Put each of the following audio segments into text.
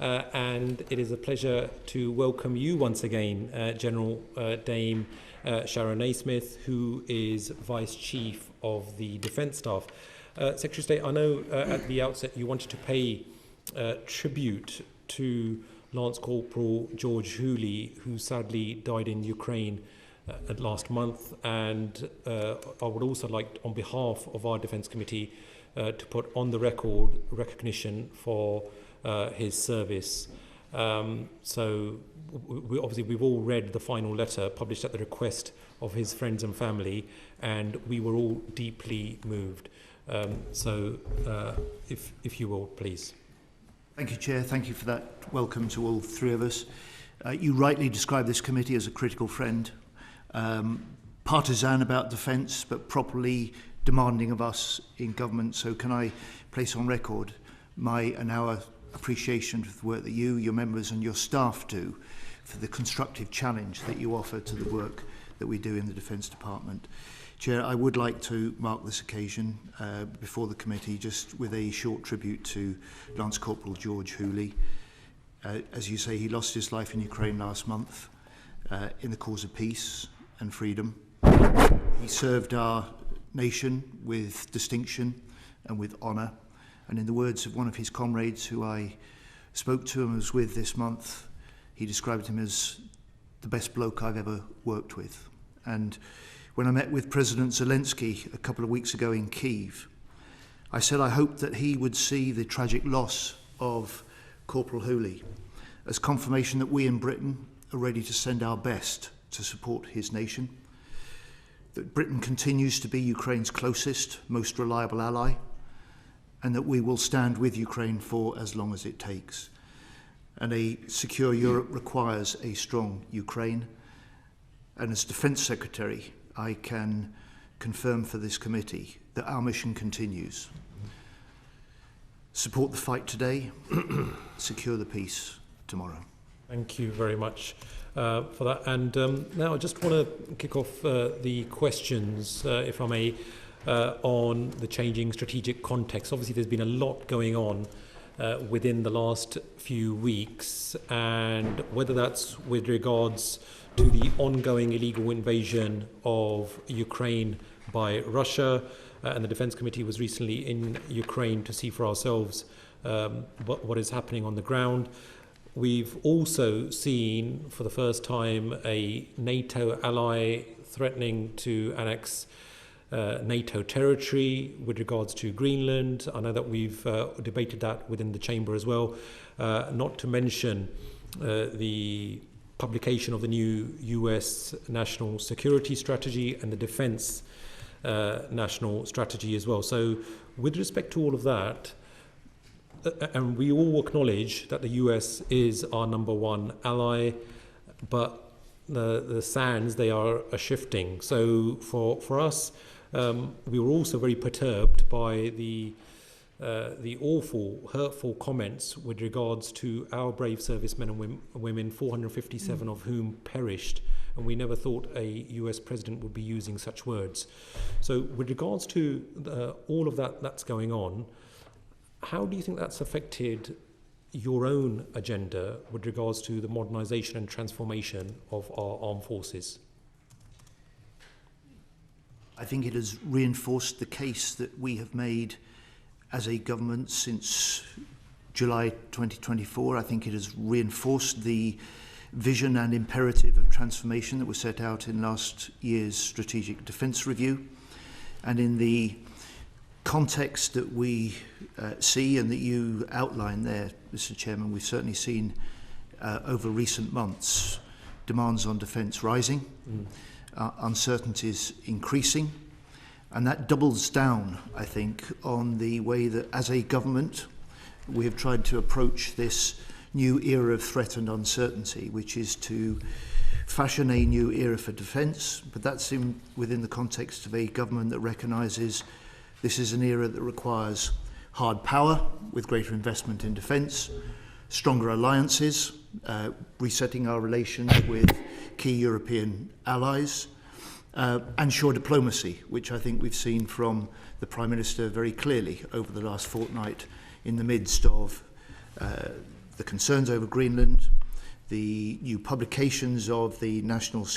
and it is a pleasure to welcome you once again, General Dame Sharon Naismith, who is Vice Chief of the Defence Staff. Secretary of State, I know at the outset you wanted to pay tribute to Lance Corporal George Hulie, who sadly died in Ukraine last month, and I would also like, on behalf of our Defence Committee, to put on the record recognition for his service. So obviously we've all read the final letter published at the request of his friends and family, and we were all deeply moved. So if you will, please. Thank you, Chair. Thank you for that welcome to all three of us. You rightly describe this committee as a critical friend, partisan about defence, but properly demanding of us in government. So can I place on record my and our appreciation for the work that you, your members and your staff do, for the constructive challenge that you offer to the work that we do in the Defence Department. Chair, I would like to mark this occasion before the committee just with a short tribute to Lance Corporal George Healey. As you say, he lost his life in Ukraine last month in the cause of peace and freedom. He served our nation with distinction and with honour. And in the words of one of his comrades who I spoke to and was with this month, he described him as the best bloke I've ever worked with. And when I met with President Zelensky a couple of weeks ago in Kyiv, I said I hoped that he would see the tragic loss of Corporal Hulie as confirmation that we in Britain are ready to send our best to support his nation, that Britain continues to be Ukraine's closest, most reliable ally, and that we will stand with Ukraine for as long as it takes. And a secure Europe requires a strong Ukraine. And as Defence Secretary, I can confirm for this committee that our mission continues. Support the fight today, secure the peace tomorrow. Thank you very much for that. And now I just want to kick off the questions, if I may, on the changing strategic context. Obviously, there's been a lot going on within the last few weeks, and whether that's with regards to the ongoing illegal invasion of Ukraine by Russia, and the Defence Committee was recently in Ukraine to see for ourselves what is happening on the ground. We've also seen for the first time a NATO ally threatening to annex NATO territory with regards to Greenland. I know that we've debated that within the chamber as well, not to mention the publication of the new US national security strategy and the defense national strategy as well. So with respect to all of that, and we all acknowledge that the US is our number one ally, but the sands, they are shifting. So for us, we were also very perturbed by the awful, hurtful comments with regards to our brave servicemen and women, 457 of whom perished, and we never thought a US president would be using such words. So with regards to all of that's going on, how do you think that's affected your own agenda with regards to the modernisation and transformation of our armed forces? I think it has reinforced the case that we have made as a government since July 2024. I think it has reinforced the vision and imperative of transformation that was set out in last year's Strategic Defence Review. And in the context that we see and that you outline there, Mr. Chairman, we've certainly seen over recent months demands on defence rising, uncertainties increasing, and that doubles down, I think, on the way that as a government we have tried to approach this new era of threat and uncertainty, which is to fashion a new era for defence, but that's within the context of a government that recognises this is an era that requires hard power with greater investment in defence, stronger alliances, resetting our relations with key European allies, and sure diplomacy, which I think we've seen from the Prime Minister very clearly over the last fortnight in the midst of the the concerns over Greenland, the new publications of the National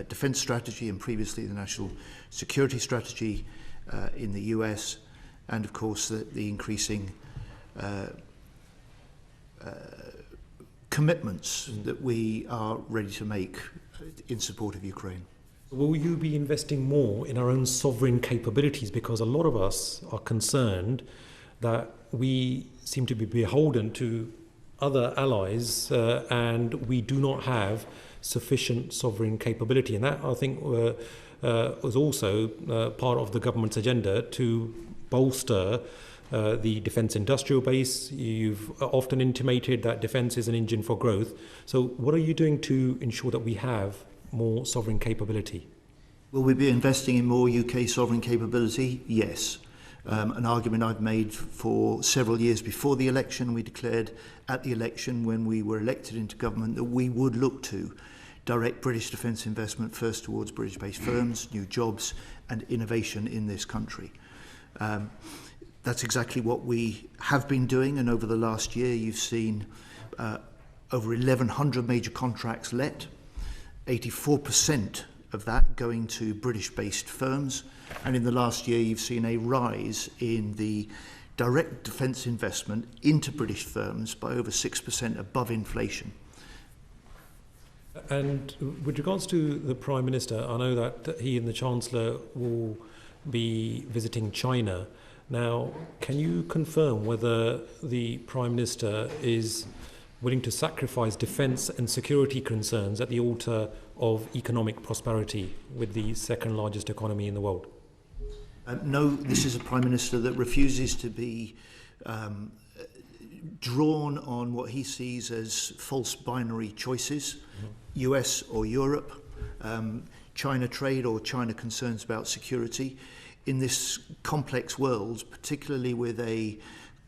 Defence Strategy and previously the National Security Strategy in the US, and of course the increasing commitments that we are ready to make in support of Ukraine. Will you be investing more in our own sovereign capabilities? Because a lot of us are concerned that we seem to be beholden to other allies and we do not have sufficient sovereign capability. And that, I think, was also part of the government's agenda to bolster the defence industrial base. You've often intimated that defence is an engine for growth. So what are you doing to ensure that we have more sovereign capability? Will we be investing in more UK sovereign capability? Yes. An argument I've made for several years before the election. We declared at the election when we were elected into government that we would look to direct British defence investment first towards British-based firms, new jobs and innovation in this country. That's exactly what we have been doing, and over the last year you've seen over 1,100 major contracts let, 84% of that going to British-based firms, and in the last year you've seen a rise in the direct defence investment into British firms by over 6% above inflation. And with regards to the Prime Minister, I know that he and the Chancellor will be visiting China. Now, can you confirm whether the Prime Minister is willing to sacrifice defence and security concerns at the altar of economic prosperity with the second largest economy in the world? No, this is a Prime Minister that refuses to be drawn on what he sees as false binary choices, US or Europe, China trade or China concerns about security. In this complex world, particularly with a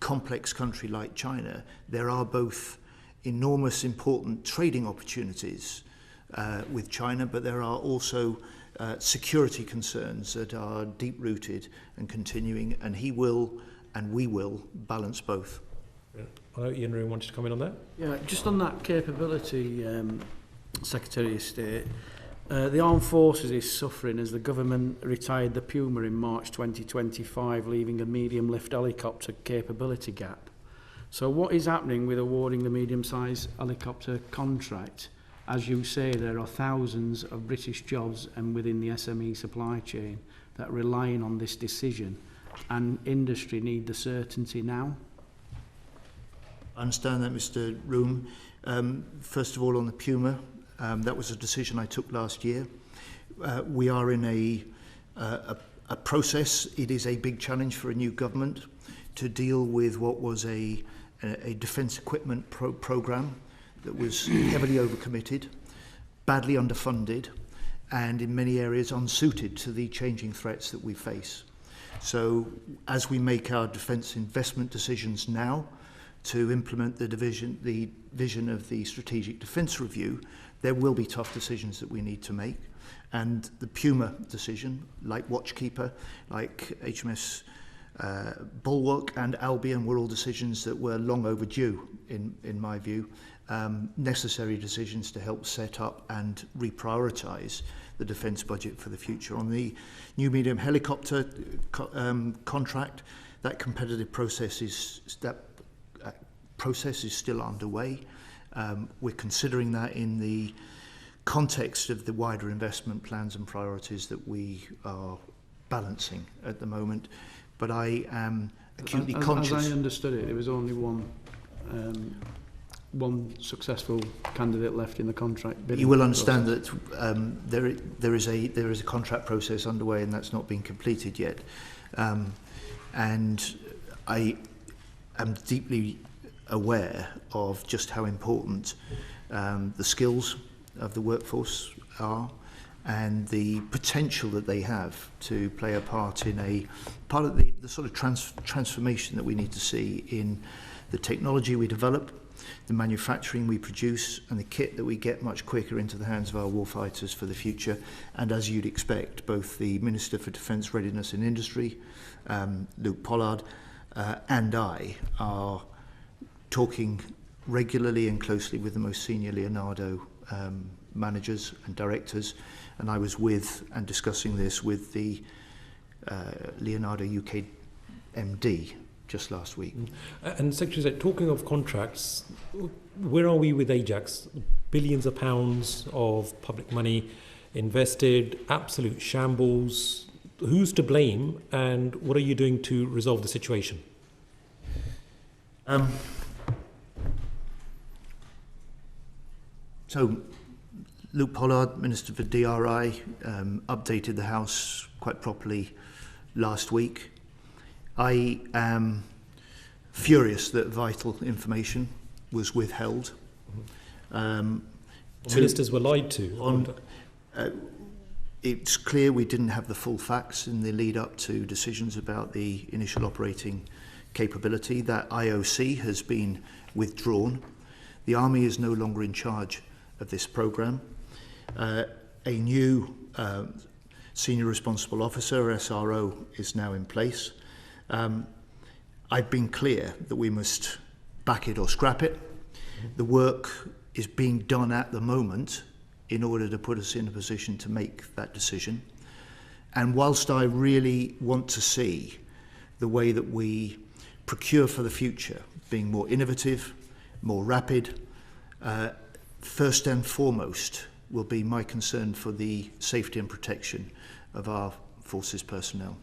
complex country like China, there are both enormous important trading opportunities with China, but there are also security concerns that are deep-rooted and continuing, and he will and we will balance both. Yeah. I know Ian Roon wanted to comment on that. Yeah, just on that capability, Secretary of State, the Armed Forces is suffering as the government retired the Puma in March 2025, leaving a medium-lift helicopter capability gap. So what is happening with awarding the medium-sized helicopter contract? As you say, there are thousands of British jobs and within the SME supply chain that are relying on this decision, and industry need the certainty now. I understand that, Mr. Room. First of all, on the Puma, that was a decision I took last year. We are in a process. It is a big challenge for a new government to deal with what was a defence equipment programme that was heavily overcommitted, badly underfunded, and in many areas unsuited to the changing threats that we face. So as we make our defence investment decisions now to implement the vision of the Strategic Defence Review, there will be tough decisions that we need to make. And the Puma decision, like Watchkeeper, like HMS Bulwark and Albion, were all decisions that were long overdue, in my view, necessary decisions to help set up and reprioritise the defence budget for the future. On the new medium helicopter contract, that competitive process is still underway. We're considering that in the context of the wider investment plans and priorities that we are balancing at the moment. But I am acutely conscious. As I understood it, there was only one successful candidate left in the contract. You will understand that there is a contract process underway, and that's not been completed yet. And I am deeply aware of just how important the skills of the workforce are, and the potential that they have to play a part in the sort of transformation that we need to see in the technology we develop, the manufacturing we produce, and the kit that we get much quicker into the hands of our warfighters for the future. And as you'd expect, both the Minister for Defence Readiness and Industry, Luke Pollard, and I are talking regularly and closely with the most senior Leonardo managers and directors, and I was with and discussing this with the Leonardo UK MD just last week. And Secretary, talking of contracts, where are we with Ajax? Billions of pounds of public money invested, absolute shambles. Who's to blame, and what are you doing to resolve the situation? So Luke Pollard, Minister for DRI, updated the House quite properly last week. I am furious that vital information was withheld. Ministers were lied to. It's clear we didn't have the full facts in the lead up to decisions about the initial operating capability. That IOC has been withdrawn. The Army is no longer in charge of this programme. A new Senior Responsible Officer, SRO, is now in place. I've been clear that we must back it or scrap it. The work is being done at the moment in order to put us in a position to make that decision. And whilst I really want to see the way that we procure for the future being more innovative, more rapid, first and foremost will be my concern for the safety and protection of our forces personnel.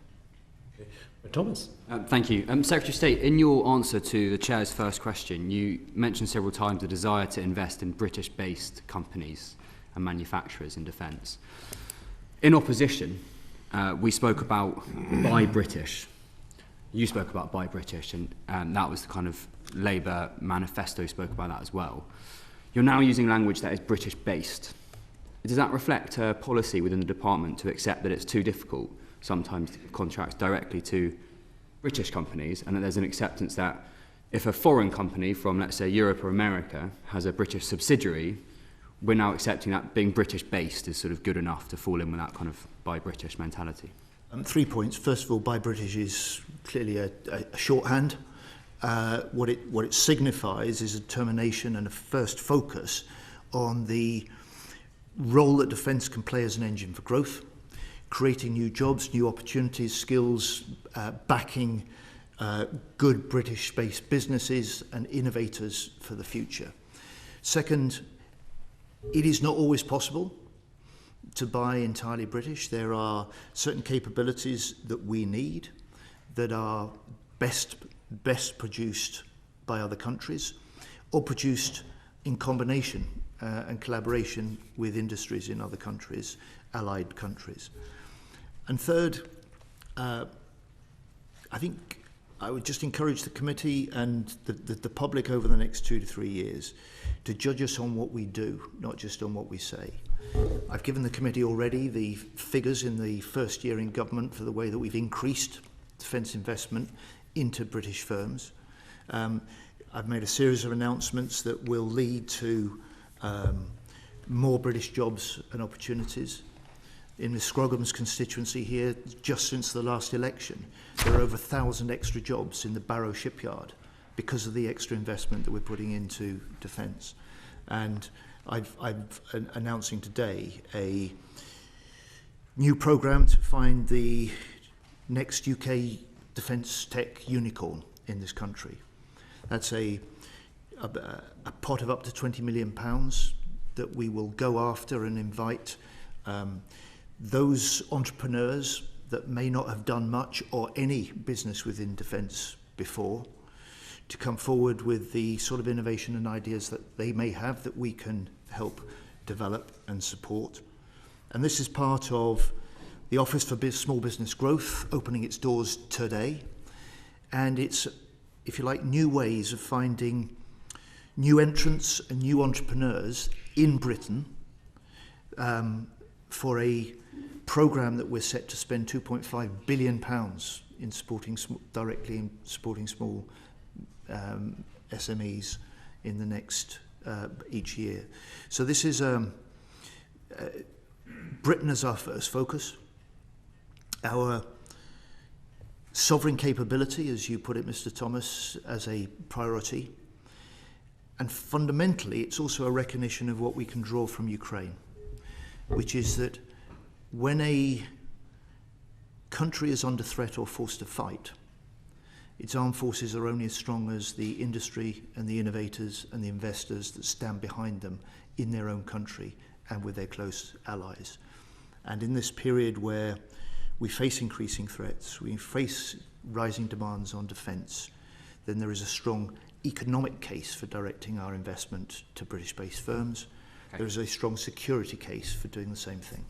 Okay. Thomas. Thank you. Secretary of State, in your answer to the Chair's first question, you mentioned several times the desire to invest in British-based companies and manufacturers in defence. In opposition, we spoke about Buy British. You spoke about Buy British, and that was the kind of Labour manifesto spoke about that as well. You're now using language that is British-based. Does that reflect a policy within the department to accept that it's too difficult sometimes to give contracts directly to British companies, and that there's an acceptance that if a foreign company from, let's say, Europe or America has a British subsidiary, we're now accepting that being British-based is sort of good enough to fall in with that kind of Buy British mentality? 3 points. First of all, Buy British is clearly a shorthand. What it signifies is a determination and a first focus on the role that defence can play as an engine for growth, creating new jobs, new opportunities, skills, backing good British-based businesses and innovators for the future. Second, it is not always possible to buy entirely British. There are certain capabilities that we need that are best produced by other countries or produced in combination and collaboration with industries in other countries, allied countries. And third, I think I would just encourage the committee and the public over the next 2 to 3 years to judge us on what we do, not just on what we say. I've given the committee already the figures in the first year in government for the way that we've increased defence investment into British firms. I've made a series of announcements that will lead to more British jobs and opportunities. In Ms Scrogham's constituency here, just since the last election, there are over 1,000 extra jobs in the Barrow shipyard because of the extra investment that we're putting into defence. And I'm announcing today a new programme to find the next UK defence tech unicorn in this country. That's a pot of up to £20 million that we will go after and invite those entrepreneurs that may not have done much or any business within defence before to come forward with the sort of innovation and ideas that they may have that we can help develop and support. And this is part of the Office for Small Business Growth opening its doors today. And it's, if you like, new ways of finding new entrants and new entrepreneurs in Britain for a programme that we're set to spend £2.5 billion in supporting directly in supporting small SMEs in the next each year. So this is Britain as our first focus. Our sovereign capability, as you put it, Mr. Thomas, as a priority. And fundamentally, it's also a recognition of what we can draw from Ukraine, which is that when a country is under threat or forced to fight, its armed forces are only as strong as the industry and the innovators and the investors that stand behind them in their own country and with their close allies. And in this period where we face increasing threats, we face rising demands on defence, then there is a strong economic case for directing our investment to British-based firms. Okay. There is a strong security case for doing the same thing.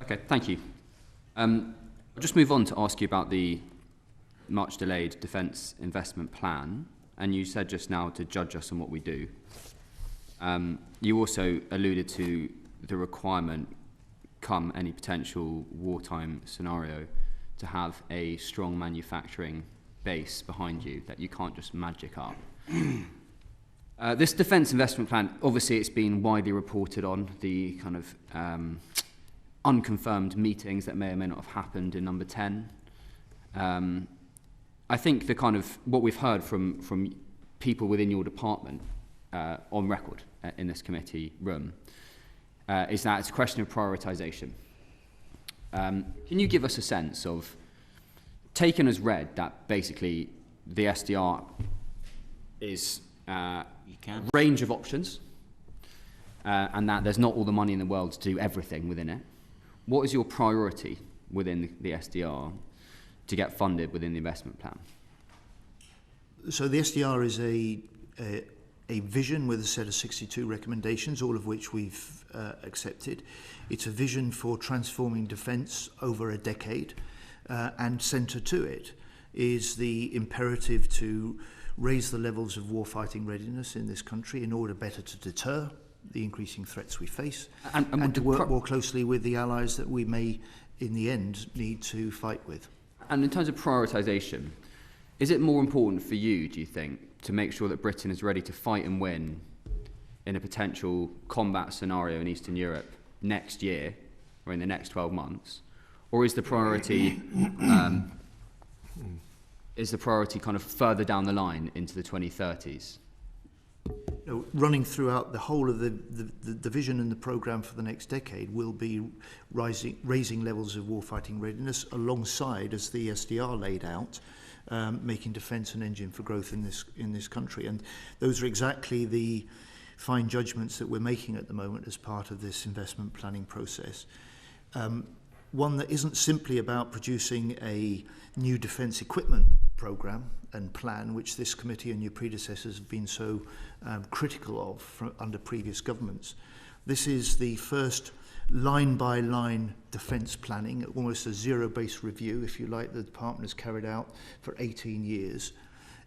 Okay, thank you. I'll just move on to ask you about the much delayed defence investment plan, and you said just now to judge us on what we do. You also alluded to the requirement, come any potential wartime scenario, to have a strong manufacturing base behind you that you can't just magic up. This defence investment plan, obviously it's been widely reported on, the kind of unconfirmed meetings that may or may not have happened in number 10. I think the kind of what we've heard from people within your department on record in this committee room is that it's a question of prioritisation. Can you give us a sense of, taken as read, that basically the SDR is a range of options and that there's not all the money in the world to do everything within it? What is your priority within the SDR to get funded within the investment plan? So the SDR is a vision with a set of 62 recommendations, all of which we've accepted. It's a vision for transforming defence over a decade, and centre to it is the imperative to raise the levels of warfighting readiness in this country in order better to deter the increasing threats we face, and to work more closely with the allies that we may, in the end, need to fight with. And in terms of prioritisation, is it more important for you, do you think, to make sure that Britain is ready to fight and win in a potential combat scenario in Eastern Europe next year or in the next 12 months? Or is the priority kind of further down the line into the 2030s? Running throughout the whole of the vision and the programme for the next decade will be raising levels of warfighting readiness alongside, as the SDR laid out, making defence an engine for growth in this country. And those are exactly the fine judgments that we're making at the moment as part of this investment planning process. One that isn't simply about producing a new defence equipment programme and plan, which this committee and your predecessors have been so critical of under previous governments. This is the first line-by-line defence planning, almost a zero-based review, if you like, the department has carried out for 18 years.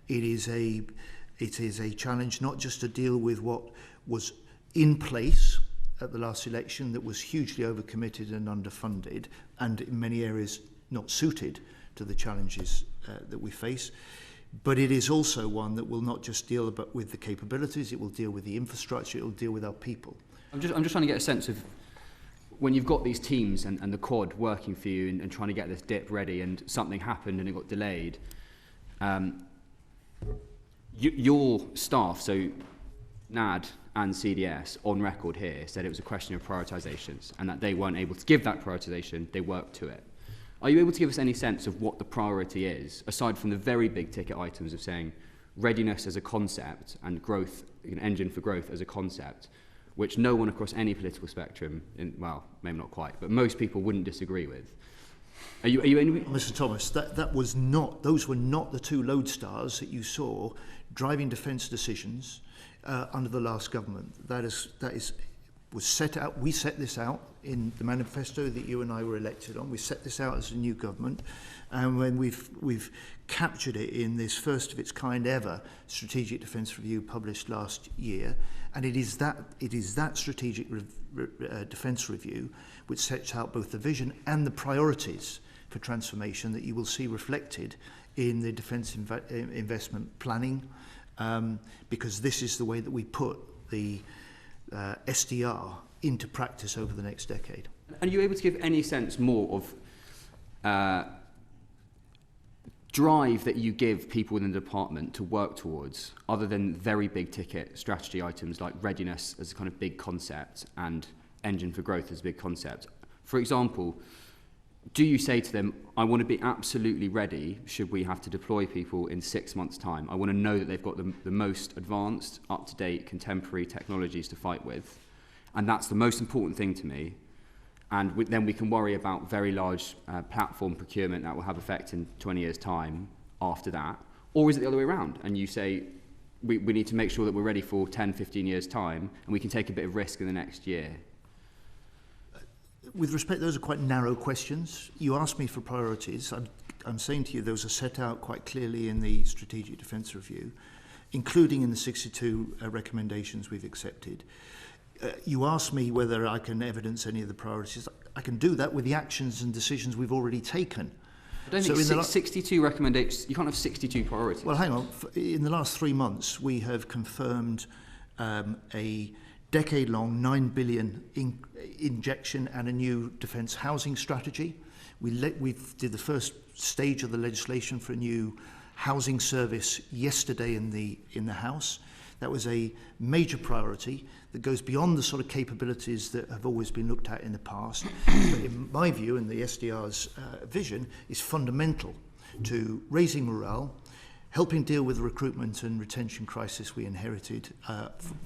It is a challenge not just to deal with what was in place at the last election that was hugely overcommitted and underfunded, and in many areas not suited to the challenges that we face. But it is also one that will not just deal with the capabilities, it will deal with the infrastructure, it will deal with our people. I'm just trying to get a sense of, when you've got these teams and the quad working for you and trying to get this dip ready and something happened and it got delayed, your staff, so NAD and CDS, on record here, said it was a question of prioritisations and that they weren't able to give that prioritisation, they worked to it. Are you able to give us any sense of what the priority is, aside from the very big ticket items of saying readiness as a concept and growth, an engine for growth as a concept, which no one across any political spectrum, well, maybe not quite, but most people wouldn't disagree with? Are you Mr. Thomas, those were not the two lodestars that you saw driving defence decisions under the last government. Was set out. We set this out in the manifesto that you and I were elected on. We set this out as a new government, and when we've captured it in this first of its kind ever strategic defence review published last year, and it is that strategic defence review which sets out both the vision and the priorities for transformation that you will see reflected in the defence investment planning, because this is the way that we put the SDR into practice over the next decade. And are you able to give any sense more of drive that you give people in the department to work towards, other than very big ticket strategy items like readiness as a kind of big concept and engine for growth as a big concept? For example, do you say to them, I want to be absolutely ready should we have to deploy people in 6 months' time? I want to know that they've got the most advanced, up-to-date, contemporary technologies to fight with. And that's the most important thing to me. And then we can worry about very large platform procurement that will have effect in 20 years' time after that. Or is it the other way around? And you say, we need to make sure that we're ready for 10, 15 years' time, and we can take a bit of risk in the next year. With respect, those are quite narrow questions. You asked me for priorities. I'm saying to you those are set out quite clearly in the Strategic Defence Review, including in the 62 recommendations we've accepted. You asked me whether I can evidence any of the priorities. I can do that with the actions and decisions we've already taken. I don't think 62 recommendations, you can't have 62 priorities. Well, hang on. In the last 3 months, we have confirmed a decade-long $9 billion injection and a new defence housing strategy. We did the first stage of the legislation for a new housing service yesterday in the House. That was a major priority that goes beyond the sort of capabilities that have always been looked at in the past. But in my view, and the SDR's vision, is fundamental to raising morale, helping deal with the recruitment and retention crisis we inherited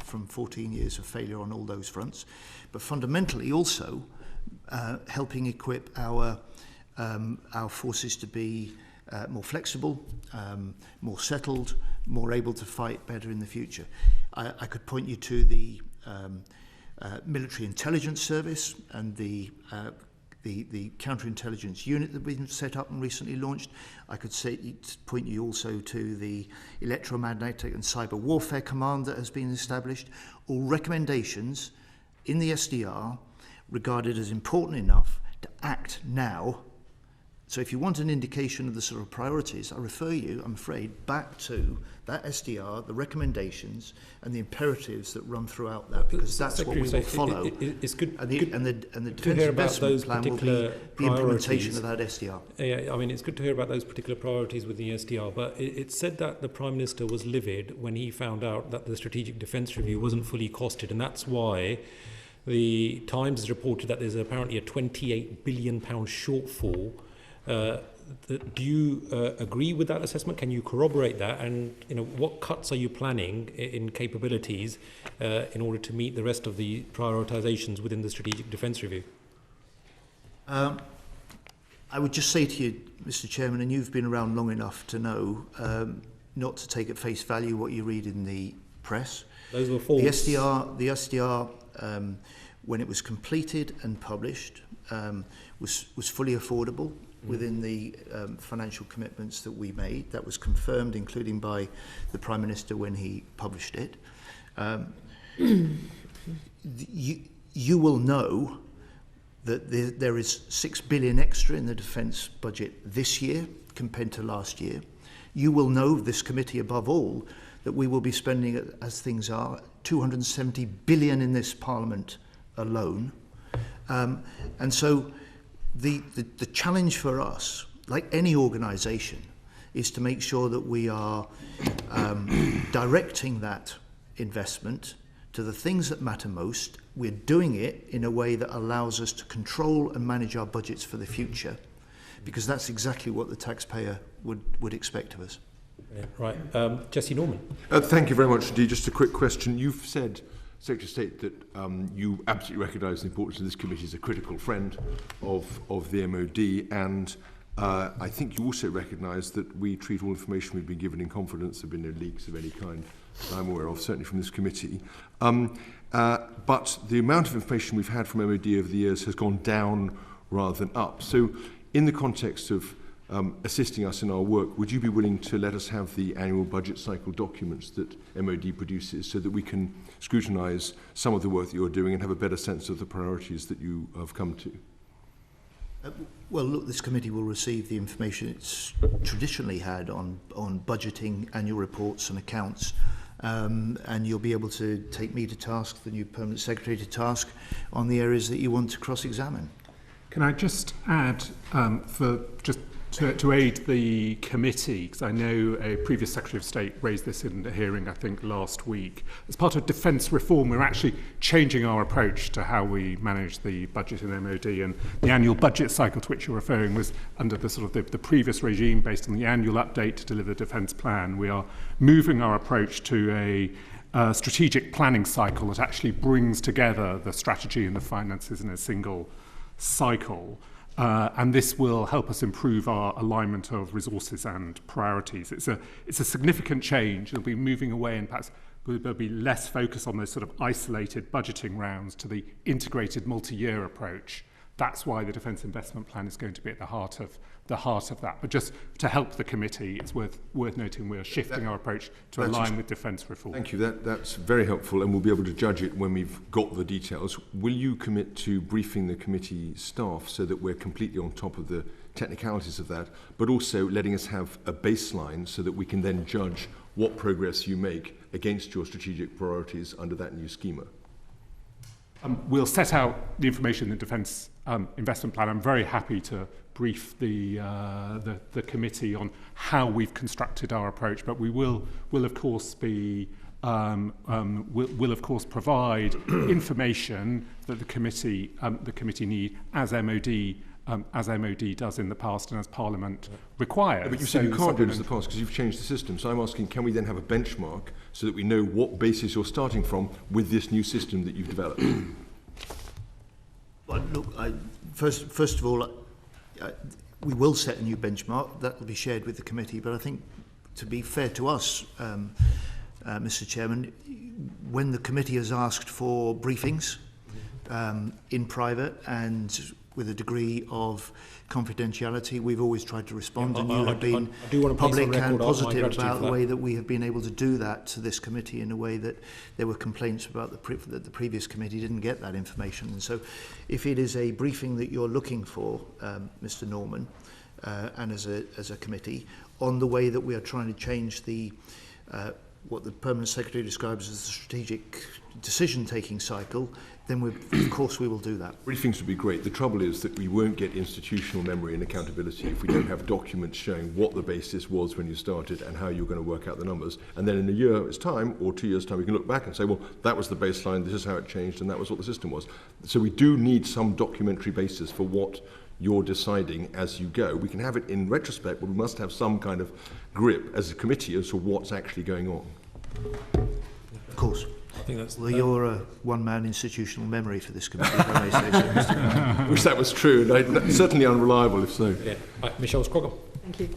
from 14 years of failure on all those fronts, but fundamentally also helping equip our forces to be more flexible, more settled, more able to fight better in the future. I could point you to the military intelligence service and the counterintelligence unit that we've set up and recently launched. I could point you also to the electromagnetic and cyber warfare command that has been established. All recommendations in the SDR regarded as important enough to act now. So if you want an indication of the sort of priorities, I refer you, I'm afraid, back to that SDR, the recommendations and the imperatives that run throughout that, because that's what we will follow. It's good, and the Defence to hear about Investment those Plan will be particular the implementation of that SDR. Yeah, I mean, it's good to hear about those particular priorities with the SDR, but it's said that the Prime Minister was livid when he found out that the Strategic Defence Review wasn't fully costed, and that's why the Times has reported that there's apparently a £28 billion shortfall. Do you agree with that assessment? Can you corroborate that? And what cuts are you planning in capabilities in order to meet the rest of the prioritisations within the Strategic Defence Review? I would just say to you, Mr. Chairman, and you've been around long enough to know not to take at face value what you read in the press. Those were false. The SDR, when it was completed and published, was fully affordable within the financial commitments that we made. That was confirmed, including by the Prime Minister when he published it. You will know that there is $6 billion extra in the defence budget this year compared to last year. You will know, this committee above all, that we will be spending, as things are, $270 billion in this Parliament alone. And so the challenge for us, like any organisation, is to make sure that we are directing that investment to the things that matter most. We're doing it in a way that allows us to control and manage our budgets for the future, because that's exactly what the taxpayer would expect of us. Yeah, right. Jesse Norman. Thank you very much indeed. Just a quick question. You've said, Secretary of State, that you absolutely recognise the importance of this committee as a critical friend of the MOD, and I think you also recognise that we treat all information we've been given in confidence. There have been no leaks of any kind that I'm aware of, certainly from this committee. But the amount of information we've had from MOD over the years has gone down rather than up. So in the context of assisting us in our work, would you be willing to let us have the annual budget cycle documents that MOD produces so that we can scrutinise some of the work that you're doing and have a better sense of the priorities that you have come to? Well, look, this committee will receive the information it's traditionally had on budgeting, annual reports and accounts, and you'll be able to take me to task, the new Permanent Secretary to task, on the areas that you want to cross-examine. Can I just add, for just To aid the committee, because I know a previous Secretary of State raised this in the hearing, I think, last week. As part of defence reform, we're actually changing our approach to how we manage the budget in MOD, and the annual budget cycle to which you're referring was under the sort of the previous regime based on the annual update to deliver the defence plan. We are moving our approach to a strategic planning cycle that actually brings together the strategy and the finances in a single cycle. And this will help us improve our alignment of resources and priorities. It's a significant change. It'll be moving away, and perhaps there'll be less focus on those sort of isolated budgeting rounds to the integrated multi-year approach. That's why the Defence Investment Plan is going to be at the heart of that. But just to help the committee, it's worth noting we're shifting our approach to align with defence reform. Thank you. That's very helpful, and we'll be able to judge it when we've got the details. Will you commit to briefing the committee staff so that we're completely on top of the technicalities of that, but also letting us have a baseline so that we can then judge what progress you make against your strategic priorities under that new schema? We'll set out the information in the Defence Investment Plan. I'm very happy to brief the committee on how we've constructed our approach, but we will of course be will of course provide information that the committee need as MOD does in the past and as Parliament requires. Yeah, but you said you can't do it as the past because you've changed the system. So I'm asking, can we then have a benchmark so that we know what basis you're starting from with this new system that you've developed? Well, look, first of all, we will set a new benchmark that will be shared with the committee. But I think, to be fair to us, Mr. Chairman, when the committee has asked for briefings in private and with a degree of confidentiality, we've always tried to respond, and you have been public and positive about the way that we have been able to do that to this committee in a way that there were complaints about that the previous committee didn't get that information. And so if it is a briefing that you're looking for, Mr. Norman, and as a committee, on the way that we are trying to change the what the Permanent Secretary describes as the strategic decision-taking cycle, then of course we will do that. Briefings would be great. The trouble is that we won't get institutional memory and accountability if we don't have documents showing what the basis was when you started and how you're going to work out the numbers. And then in a year's time or 2 years' time, we can look back and say, well, that was the baseline, this is how it changed, and that was what the system was. So we do need some documentary basis for what you're deciding as you go. We can have it in retrospect, but we must have some kind of grip as a committee as to what's actually going on. Of course. I think that's, well, you're a one-man institutional memory for this committee, if I may say so, Mr. I wish that was true, and certainly unreliable if so. Yeah. Michelle Scroggle. Thank you.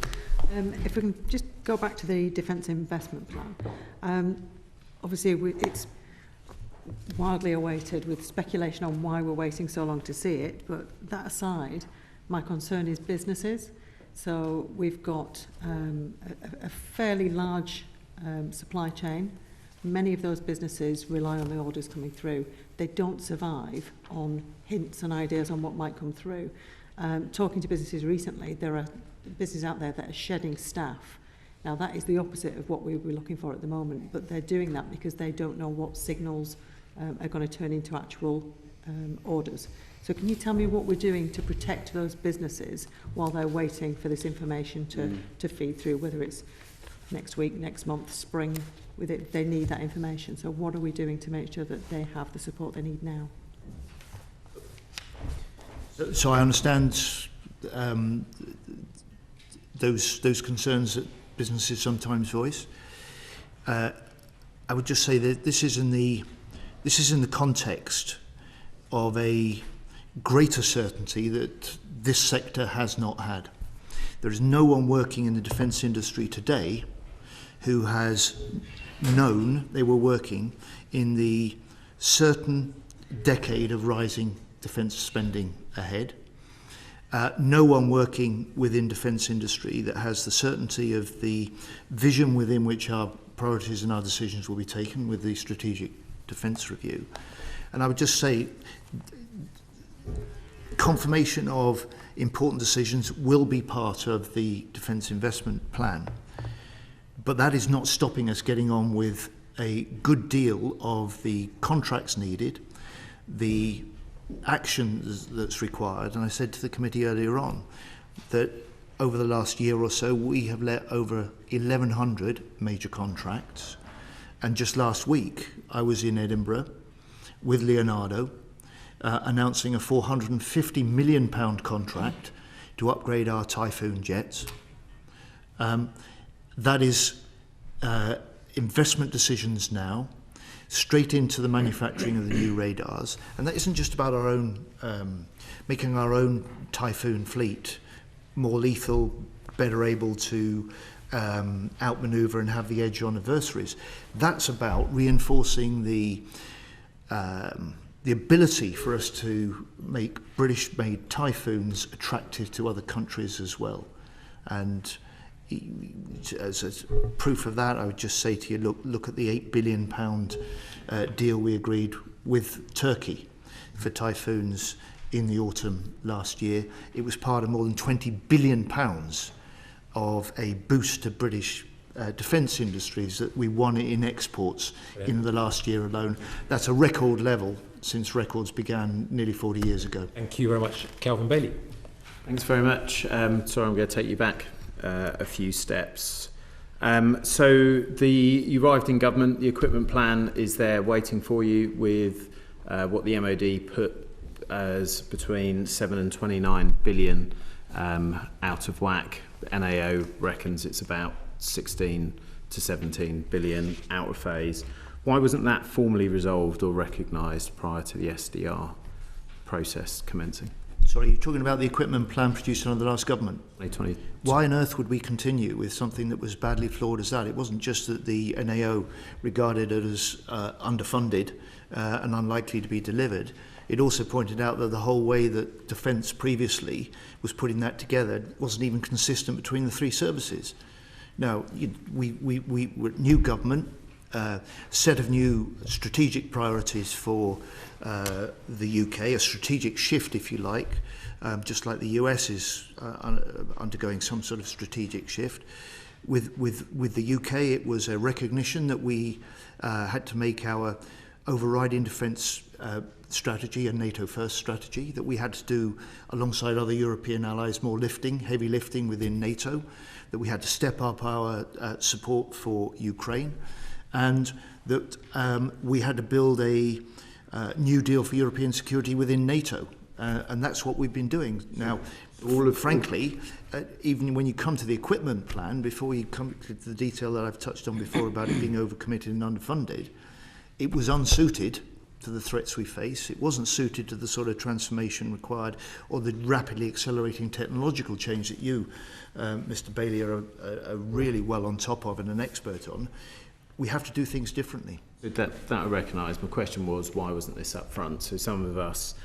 If we can just go back to the Defence Investment Plan. Obviously, it's wildly awaited with speculation on why we're waiting so long to see it, but that aside, my concern is businesses. So we've got a fairly large supply chain. Many of those businesses rely on the orders coming through. They don't survive on hints and ideas on what might come through. Talking to businesses recently, there are businesses out there that are shedding staff. Now, that is the opposite of what we were looking for at the moment, but they're doing that because they don't know what signals are going to turn into actual orders. So can you tell me what we're doing to protect those businesses while they're waiting for this information to feed through, whether it's next week, next month, spring, with it, they need that information. So what are we doing to make sure that they have the support they need now? So I understand those concerns that businesses sometimes voice. I would just say that this is in the context of a greater certainty that this sector has not had. There is no one working in the defence industry today who has known they were working in the certain decade of rising defence spending ahead. No one working within defence industry that has the certainty of the vision within which our priorities and our decisions will be taken with the Strategic Defence Review. And I would just say confirmation of important decisions will be part of the Defence Investment Plan. But that is not stopping us getting on with a good deal of the contracts needed, the action that's required. And I said to the committee earlier on that over the last year or so, we have let over 1,100 major contracts. And just last week, I was in Edinburgh with Leonardo, announcing a £450 million contract to upgrade our Typhoon jets. That is investment decisions now, straight into the manufacturing of the new radars. And that isn't just about our own, making our own Typhoon fleet more lethal, better able to outmaneuver and have the edge on adversaries. That's about reinforcing the ability for us to make British-made Typhoons attractive to other countries as well. And as a proof of that, I would just say to you, look at the £8 billion deal we agreed with Turkey for Typhoons in the autumn last year. It was part of more than £20 billion of a boost to British defence industries that we won in exports in the last year alone. That's a record level since records began nearly 40 years ago. Thank you very much. Calvin Bailey. Thanks very much. Sorry, I'm going to take you back a few steps. So you arrived in government, the equipment plan is there waiting for you with what the MOD put as between 7 and 29 billion out of whack. NAO reckons it's about 16 to 17 billion out of phase. Why wasn't that formally resolved or recognised prior to the SDR process commencing? Sorry, you're talking about the equipment plan produced under the last government? Why on earth would we continue with something that was badly flawed as that? It wasn't just that the NAO regarded it as underfunded and unlikely to be delivered. It also pointed out that the whole way that Defence previously was putting that together wasn't even consistent between the three services. Now, we were new government, set of new strategic priorities for the UK, a strategic shift, if you like, just like the US is undergoing some sort of strategic shift. With the UK, it was a recognition that we had to make our overriding defence strategy, a NATO first strategy, that we had to do alongside other European allies more lifting, heavy lifting within NATO, that we had to step up our support for Ukraine, and that we had to build a new deal for European security within NATO. And that's what we've been doing. Now, frankly, even when you come to the equipment plan, before you come to the detail that I've touched on before about it being overcommitted and underfunded, it was unsuited to the threats we face. It wasn't suited to the sort of transformation required or the rapidly accelerating technological change that you, Mr. Bailey, are really well on top of and an expert on. We have to do things differently. That I recognise. My question was, why wasn't this up front? So some of us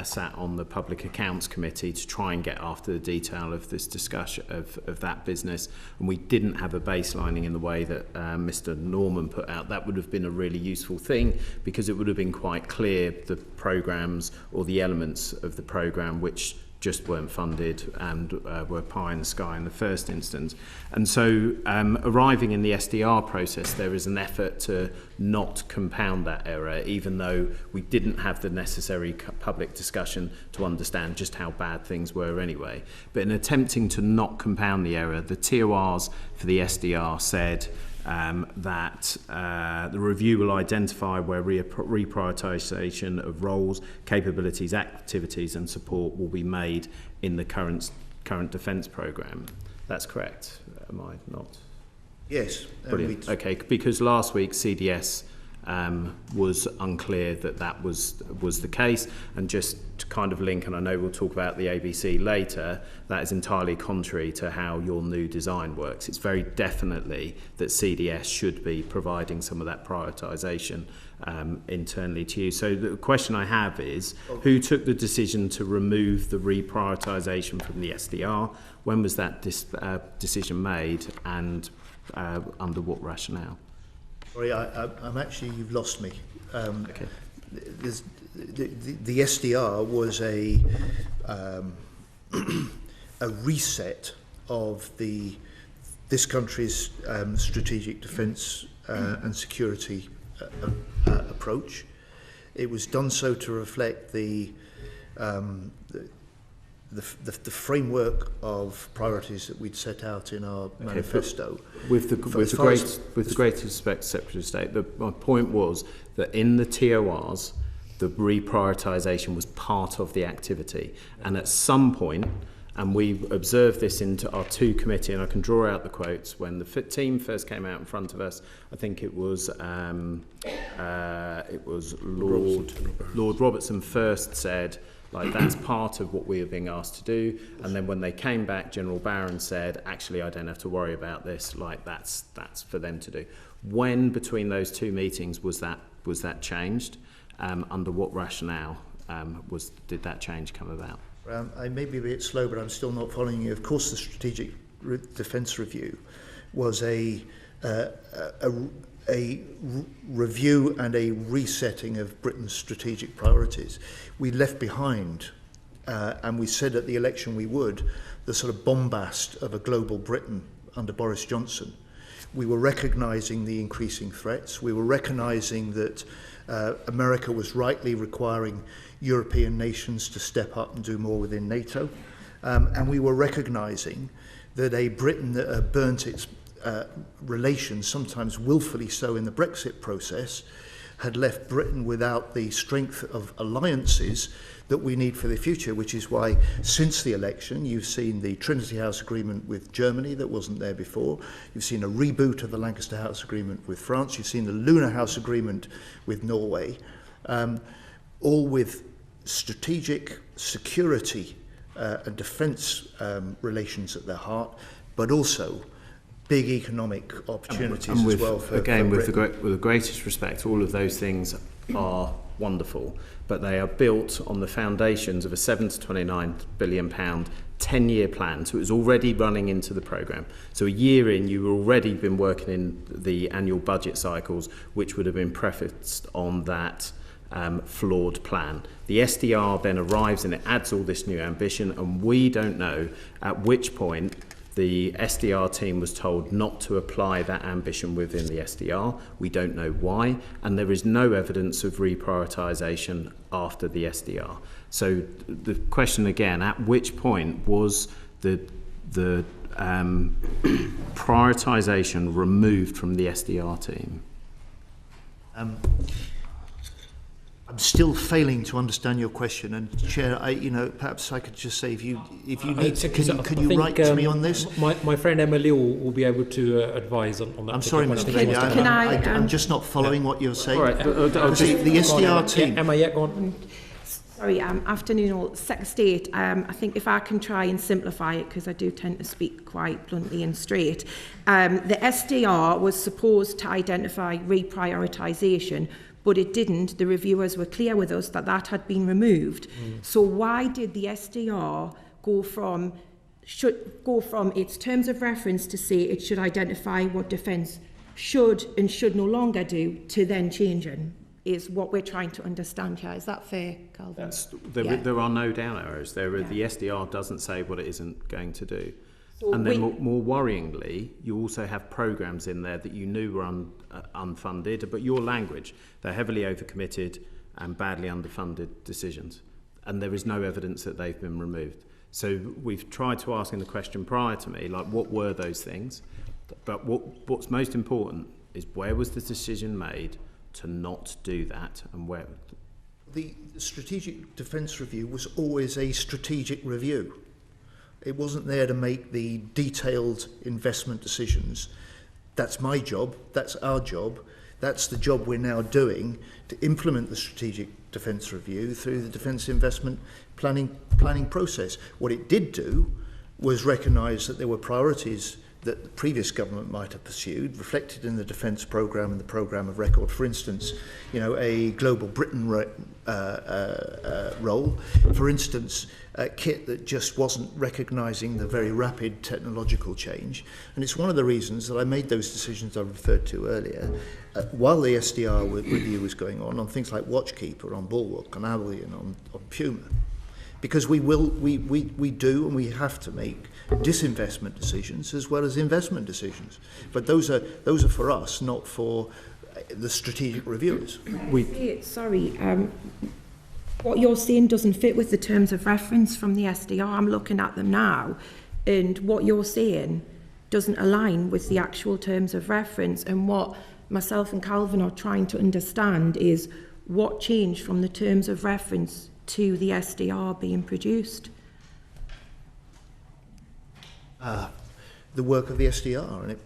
sat on the Public Accounts Committee to try and get after the detail of this discussion of that business, and we didn't have a baselining in the way that Mr. Norman put out. That would have been a really useful thing, because it would have been quite clear the programmes or the elements of the programme which just weren't funded and were pie in the sky in the first instance. And so arriving in the SDR process, there is an effort to not compound that error, even though we didn't have the necessary public discussion to understand just how bad things were anyway. But in attempting to not compound the error, the TORs for the SDR said that the review will identify where reprioritisation of roles, capabilities, activities and support will be made in the current defence programme. That's correct, am I not? Yes. Brilliant. Okay, because last week CDS was unclear that was the case, and just to kind of link, and I know we'll talk about the ABC later, that is entirely contrary to how your new design works. It's very definitely that CDS should be providing some of that prioritisation internally to you. So the question I have is, who took the decision to remove the reprioritisation from the SDR? When was that decision made, and under what rationale? Sorry, I'm actually, you've lost me. Okay. The SDR was a reset of this country's strategic defence and security approach. It was done so to reflect the the framework of priorities that we'd set out in our manifesto. With the greatest respect, Secretary of State, my point was that in the TORs, the reprioritisation was part of the activity, and at some point, and we observed this into our two committee, and I can draw out the quotes, when the team first came out in front of us, I think it was Lord Robertson first said, like, that's part of what we are being asked to do, and then when they came back, General Barron said, actually, I don't have to worry about this, like, that's for them to do. When between those two meetings was that changed? Under what rationale did that change come about? I may be a bit slow, but I'm still not following you. Of course, the Strategic Defence Review was a review and a resetting of Britain's strategic priorities. We left behind, and we said at the election we would, the sort of bombast of a global Britain under Boris Johnson. We were recognising the increasing threats. We were recognising that America was rightly requiring European nations to step up and do more within NATO. And we were recognising that a Britain that burnt its relations, sometimes willfully so in the Brexit process, had left Britain without the strength of alliances that we need for the future, which is why since the election you've seen the Trinity House Agreement with Germany that wasn't there before, you've seen a reboot of the Lancaster House Agreement with France, you've seen the Luna House Agreement with Norway, all with strategic security and defence relations at their heart, but also big economic opportunities as well. With the greatest respect, all of those things are wonderful, but they are built on the foundations of a £7 to £29 billion 10-year plan. So it was already running into the programme. So a year in, you already been working in the annual budget cycles, which would have been prefaced on that flawed plan. The SDR then arrives and it adds all this new ambition, and we don't know at which point the SDR team was told not to apply that ambition within the SDR. We don't know why, and there is no evidence of reprioritisation after the SDR. So the question again, at which point was the prioritisation removed from the SDR team? I'm still failing to understand your question, and Chair, perhaps I could just say, if you need to, can you write to me on this? My friend Emma Lee will be able to advise on that. I'm sorry, Mr. Bailey, I'm just not following what you're saying. All right, the SDR team. Emma, go on. Sorry, afternoon all. Secretary of State, I think if I can try and simplify it, because I do tend to speak quite bluntly and straight, the SDR was supposed to identify reprioritisation, but it didn't. The reviewers were clear with us that that had been removed. So why did the SDR should go from its terms of reference to say it should identify what defence should and should no longer do to then changing? Is what we're trying to understand here. Is that fair, Calvin? There are no down arrows. The SDR doesn't say what it isn't going to do. So and then more worryingly, you also have programmes in there that you knew were unfunded, but your language, they're heavily overcommitted and badly underfunded decisions. And there is no evidence that they've been removed. So we've tried to ask in the question prior to me, like, what were those things? But what's most important is, where was the decision made to not do that, and where? The Strategic Defence Review was always a strategic review. It wasn't there to make the detailed investment decisions. That's my job, that's our job, that's the job we're now doing to implement the Strategic Defence Review through the Defence Investment planning process. What it did do was recognise that there were priorities that the previous government might have pursued, reflected in the defence programme and the programme of record. For instance, a global Britain role. For instance, a kit that just wasn't recognising the very rapid technological change. And it's one of the reasons that I made those decisions I referred to earlier, while the SDR review was going on things like Watchkeeper, on Bulwark, on Albion, on Puma. Because we do and we have to make disinvestment decisions as well as investment decisions. But those are for us, not for the strategic reviewers. what you're saying doesn't fit with the terms of reference from the SDR. I'm looking at them now, and what you're saying doesn't align with the actual terms of reference. And what myself and Calvin are trying to understand is what changed from the terms of reference to the SDR being produced. The work of the SDR, and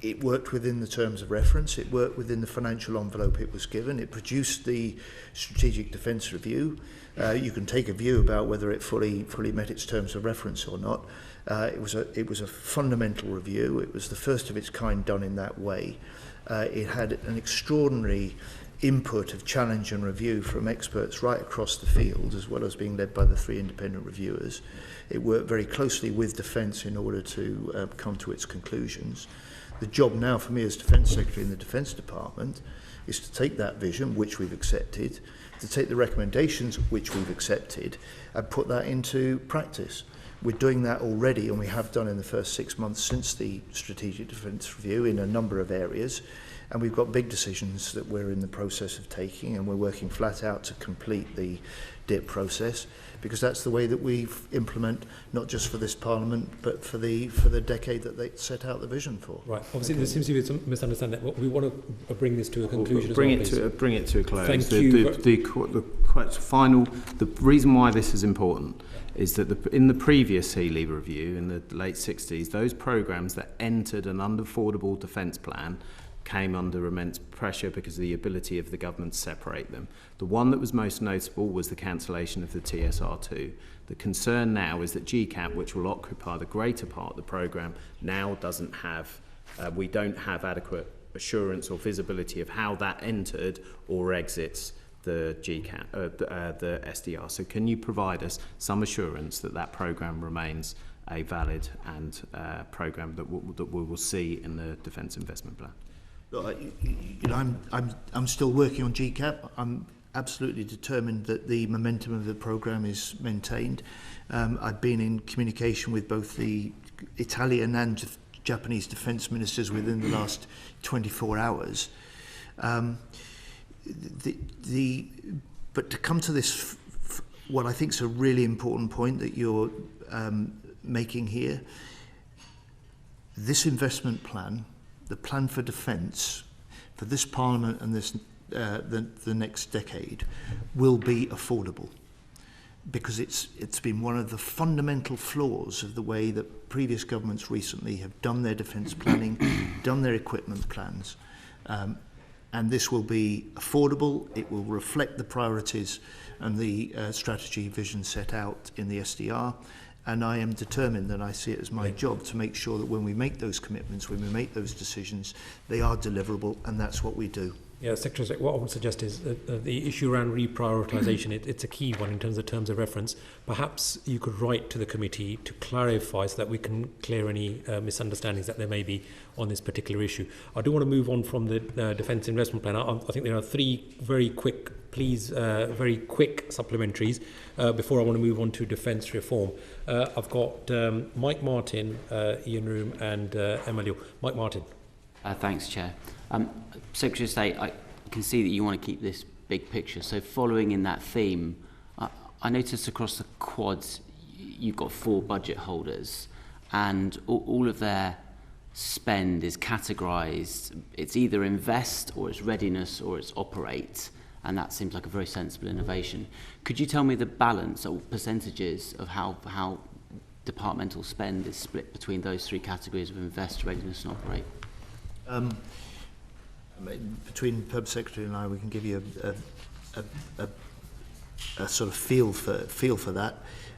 it worked within the terms of reference, it worked within the financial envelope it was given, it produced the Strategic Defence Review. You can take a view about whether it fully met its terms of reference or not. It was a fundamental review. It was the first of its kind done in that way. It had an extraordinary input of challenge and review from experts right across the field, as well as being led by the 3 independent reviewers. It worked very closely with Defence in order to come to its conclusions. The job now for me as Defence Secretary in the Defence Department is to take that vision, which we've accepted, to take the recommendations, which we've accepted, and put that into practice. We're doing that already, and we have done in the first 6 months since the Strategic Defence Review in a number of areas. And we've got big decisions that we're in the process of taking, and we're working flat out to complete the DIP process, because that's the way that we implement, not just for this Parliament, but for the decade that they set out the vision for. Right. Obviously, there seems to be some misunderstanding. We want to bring this to a conclusion. Bring it to a close. Thank you. The reason why this is important is that in the previous Healey review in the late 60s, those programmes that entered an unaffordable defence plan came under immense pressure because of the ability of the government to separate them. The one that was most notable was the cancellation of the TSR2. The concern now is that GCAP, which will occupy the greater part of the programme, now doesn't have, we don't have adequate assurance or visibility of how that entered or exits the GCAP, the SDR. So can you provide us some assurance that that programme remains a valid and programme that we will see in the Defence Investment Plan? I'm still working on GCAP. I'm absolutely determined that the momentum of the programme is maintained. I've been in communication with both the Italian and Japanese defence ministers within the last 24 hours. But to come to this, what I think is a really important point that you're making here, this investment plan, the plan for defence for this Parliament and this the next decade will be affordable, because it's been one of the fundamental flaws of the way that previous governments recently have done their defence planning, done their equipment plans, and this will be affordable. It will reflect the priorities and the strategy vision set out in the SDR. And I am determined, and I see it as my job, to make sure that when we make those commitments, when we make those decisions, they are deliverable, and that's what we do. Yeah, Secretary, what I would suggest is the issue around reprioritisation, it's a key one in terms of reference. Perhaps you could write to the committee to clarify so that we can clear any misunderstandings that there may be on this particular issue. I do want to move on from the Defence Investment Plan. I think there are 3 very quick supplementaries before I want to move on to defence reform. I've got Mike Martin, Ian Room and Emma Liu. Mike Martin. Thanks, Chair. Secretary of State, I can see that you want to keep this big picture. So following in that theme, I noticed across the quads you've got 4 budget holders, and all of their spend is categorised. It's either invest, or it's readiness, or it's operate, and that seems like a very sensible innovation. Could you tell me the balance or percentages of how departmental spend is split between those 3 categories of invest, readiness and operate? Between Perm Secretary and I, we can give you a sort of feel for that.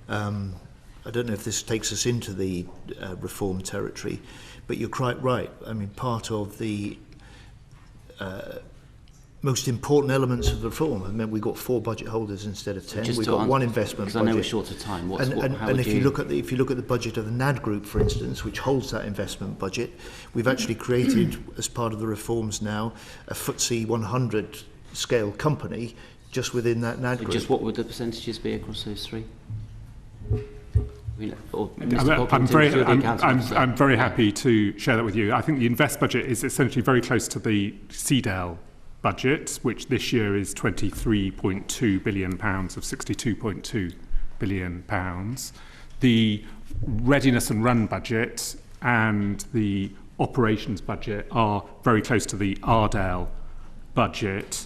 I don't know if this takes us into the reform territory, but you're quite right. I mean, part of the most important elements of the reform have meant we've got 4 budget holders instead of 10. We've got 1 investment budget. Because I know we're short of time. And if you look at the budget of the NAD Group, for instance, which holds that investment budget, we've actually created, as part of the reforms now, a FTSE 100 scale company just within that NAD Group. Just what would the percentages be across those 3? I'm very happy to share that with you. I think the invest budget is essentially very close to the CDL budget, which this year is £23.2 billion of £62.2 billion. The readiness and run budget and the operations budget are very close to the Ardale budget,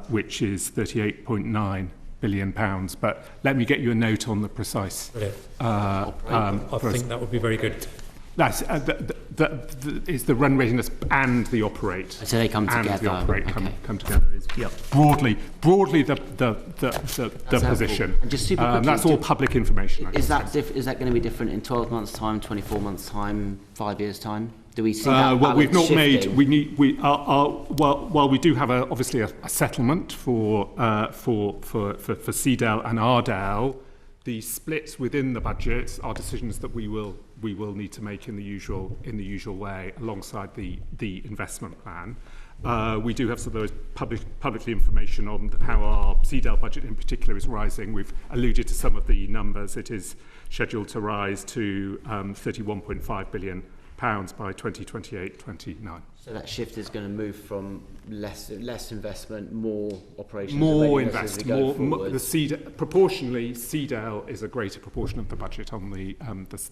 which is £38.9 billion. But let me get you a note on the precise. I think that would be very good. That's it's the run readiness and the operate. So they come together. And the operate okay. come together. Is broadly the position. And just super quickly, that's all public information. Is that going to be different in 12 months' time, 24 months' time, 5 years' time? Do we see that well, we've not shifting? While we do have obviously a settlement for Seedale and Ardale, the splits within the budget are decisions that we will need to make in the usual way alongside the investment plan. We do have some of those publicly information on how our Seedale budget in particular is rising. We've alluded to some of the numbers. It is scheduled to rise to £31.5 billion by 2028-29. So that shift is going to move from less investment, more operations. More investment. Proportionally, Seedale is a greater proportion of the budget on the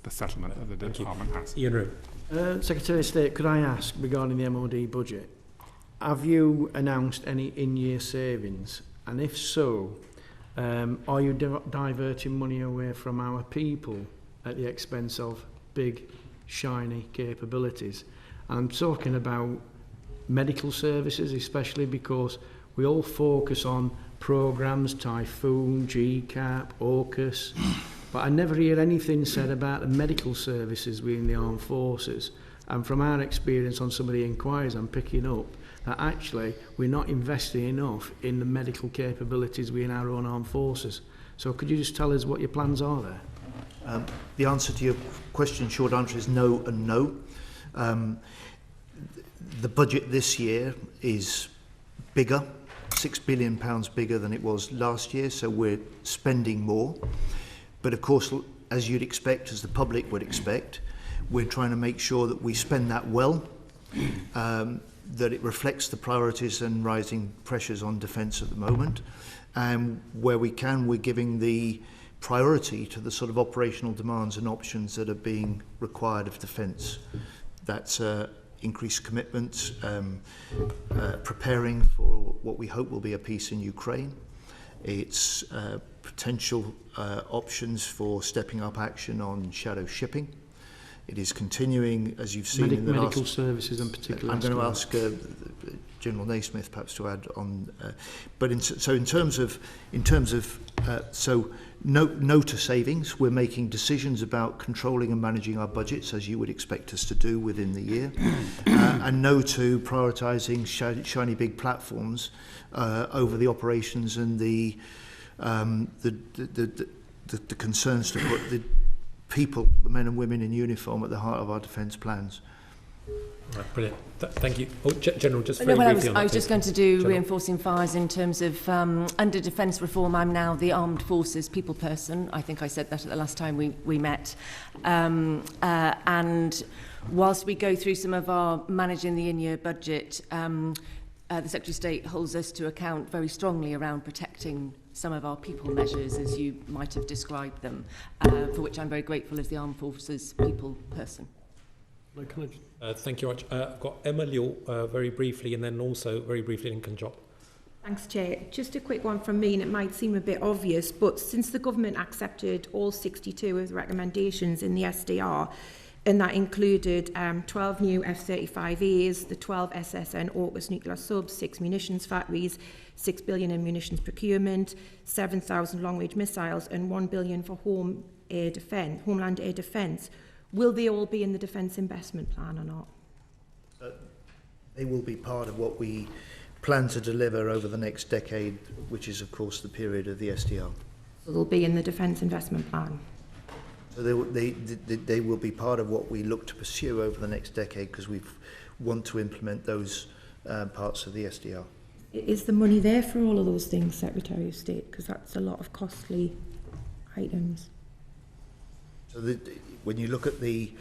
settlement that the department has. Ian Rowe. Secretary of State, could I ask regarding the MOD budget, have you announced any in-year savings? And if so, are you diverting money away from our people at the expense of big, shiny capabilities? And I'm talking about medical services, especially because we all focus on programmes, Typhoon, GCAP, AUKUS, but I never hear anything said about the medical services within the armed forces. And from our experience on some of the inquiries I'm picking up, that actually we're not investing enough in the medical capabilities within our own armed forces. So could you just tell us what your plans are there? The answer to your question, short answer, is no and no. The budget this year is bigger, £6 billion bigger than it was last year, so we're spending more. But of course, as you'd expect, as the public would expect, we're trying to make sure that we spend that well, that it reflects the priorities and rising pressures on defence at the moment. And where we can, we're giving the priority to the sort of operational demands and options that are being required of defence. That's increased commitment, preparing for what we hope will be a peace in Ukraine. It's potential options for stepping up action on shadow shipping. It is continuing, as you've seen in the medical last... services in particular. I'm going to ask General Naismith perhaps to add on. No to savings. We're making decisions about controlling and managing our budgets, as you would expect us to do within the year. And no to prioritising shiny big platforms over the operations and the concerns to put the people, the men and women in uniform, at the heart of our defence plans. Right, brilliant. Thank you. Oh, General, just very briefly on that. I was just going to do General. reinforcing fires in terms of under defence reform. I'm now the Armed Forces people person. I think I said that at the last time we met. And whilst we go through some of our managing the in-year budget, the Secretary of State holds us to account very strongly around protecting some of our people measures, as you might have described them, for which I'm very grateful as the Armed Forces people person. Thank you very much. I've got Emma Liu very briefly, and then also very briefly Lincoln Job. Thanks, Chair. Just a quick one from me, and it might seem a bit obvious, but since the government accepted all 62 of the recommendations in the SDR, and that included 12 new F-35As, the 12 SSN AUKUS nuclear subs, 6 munitions factories, 6 billion in munitions procurement, 7,000 long-range missiles, and 1 billion for homeland air defence. Will they all be in the defence investment plan or not? They will be part of what we plan to deliver over the next decade, which is, of course, the period of the SDR. So they'll be in the defence investment plan? So they will be part of what we look to pursue over the next decade, because we want to implement those parts of the SDR. Is the money there for all of those things, Secretary of State? Because that's a lot of costly items. So when you look at the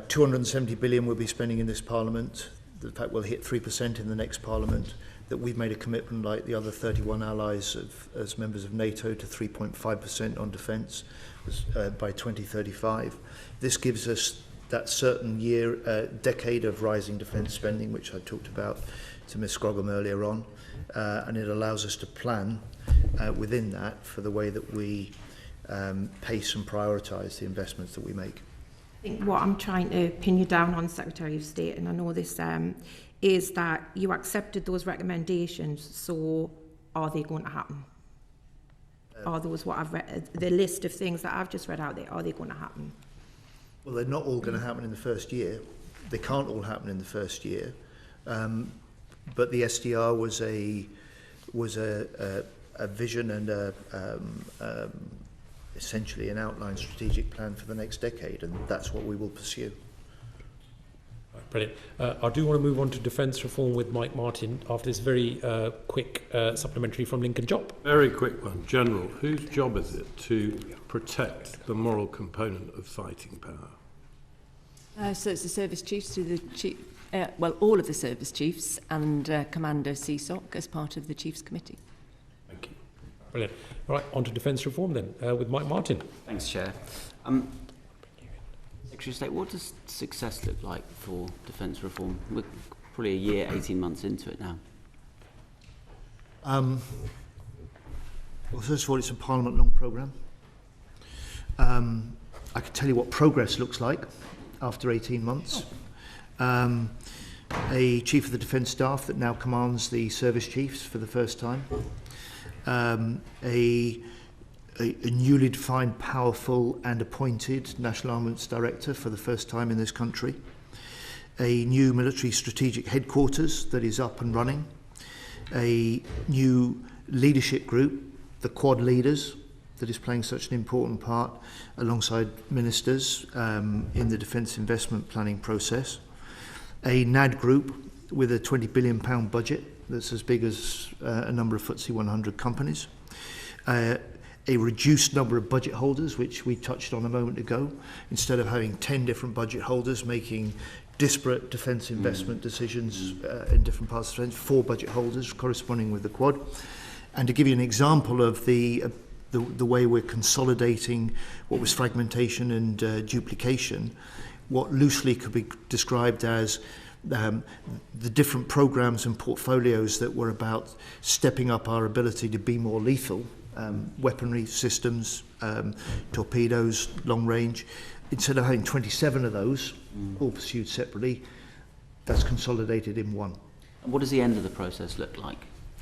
270 billion we'll be spending in this Parliament, the fact we'll hit 3% in the next Parliament, that we've made a commitment like the other 31 allies as members of NATO to 3.5% on defence by 2035. This gives us that certain decade of rising defence spending, which I talked about to Ms Scroggum earlier on, and it allows us to plan within that for the way that we pace and prioritise the investments that we make. I think what I'm trying to pin you down on, Secretary of State, and I know this, is that you accepted those recommendations, so are they going to happen? Are those what I've read, the list of things that I've just read out there, are they going to happen? Well, they're not all going to happen in the first year. They can't all happen in the first year. But the SDR was a vision and essentially an outlined strategic plan for the next decade, and that's what we will pursue. Brilliant. I do want to move on to defence reform with Mike Martin after this very quick supplementary from Lincoln Jopp. Very quick one. General, whose job is it to protect the moral component of fighting power? So it's the service chiefs to the chief, all of the service chiefs and Commander CSOC as part of the Chiefs Committee. Thank you. Brilliant. All right, on to defence reform then with Mike Martin. Thanks, Chair. Secretary of State, what does success look like for defence reform? We're probably a year, 18 months into it now. Well, first of all, it's a Parliament-long programme. I can tell you what progress looks like after 18 months. A Chief of the Defence Staff that now commands the service chiefs for the first time. A newly defined, powerful and appointed National Armaments Director for the first time in this country. A new military strategic headquarters that is up and running. A new leadership group, the Quad leaders, that is playing such an important part alongside ministers in the defence investment planning process. A NAD group with a £20 billion budget that's as big as a number of FTSE 100 companies. A reduced number of budget holders, which we touched on a moment ago. Instead of having 10 different budget holders making disparate defence investment decisions in different parts of defence, 4 budget holders corresponding with the Quad. And to give you an example of the way we're consolidating what was fragmentation and duplication, what loosely could be described as the different programmes and portfolios that were about stepping up our ability to be more lethal, weaponry systems, torpedoes, long range. Instead of having 27 of those, all pursued separately, that's consolidated in one. And what does the end of the process look like?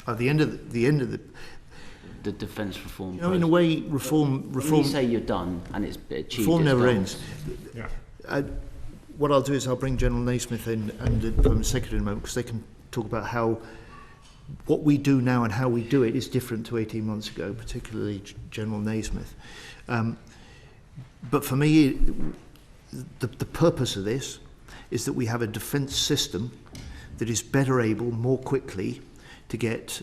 The end of the defence reform. You know, in a way, reform. When you say you're done and it's achieved. Reform never goals. ends. Yeah. What I'll do is I'll bring General Naismith in and from the Secretary in a moment, because they can talk about how what we do now and how we do it is different to 18 months ago, particularly General Naismith. But for me, the purpose of this is that we have a defence system that is better able, more quickly, to get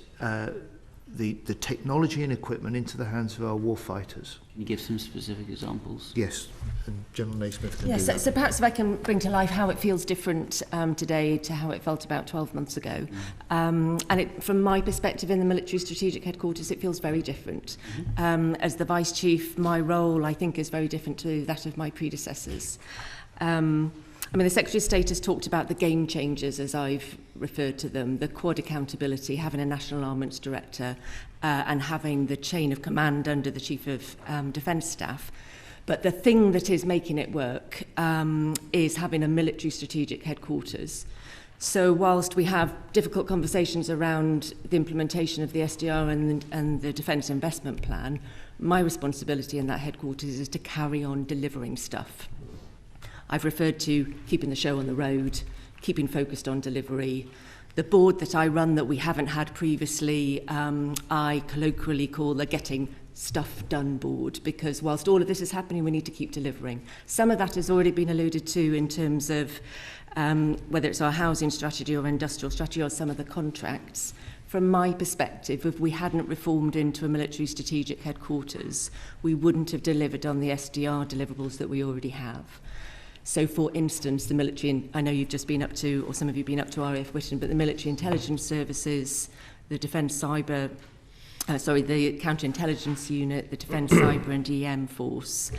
the technology and equipment into the hands of our warfighters. Can you give some specific examples? Yes, and General Naismith can do Yes, that. so perhaps if I can bring to life how it feels different today to how it felt about 12 months ago. From my perspective in the military strategic headquarters, it feels very different. As the Vice Chief, my role, I think, is very different to that of my predecessors. The Secretary of State has talked about the game changers, as I've referred to them, the Quad accountability, having a National Armaments Director and having the chain of command under the Chief of Defence Staff. But the thing that is making it work is having a military strategic headquarters. So whilst we have difficult conversations around the implementation of the SDR and the Defence Investment Plan, my responsibility in that headquarters is to carry on delivering stuff. I've referred to keeping the show on the road, keeping focused on delivery. The board that I run that we haven't had previously, I colloquially call the Getting Stuff Done board, because whilst all of this is happening, we need to keep delivering. Some of that has already been alluded to in terms of whether it's our housing strategy or industrial strategy or some of the contracts. From my perspective, if we hadn't reformed into a military strategic headquarters, we wouldn't have delivered on the SDR deliverables that we already have. So, for instance, the military, I know you've just been up to, or some of you have been up to RAF Witten, but the military intelligence services, the defence cyber, the counterintelligence unit, the defence cyber and EM force,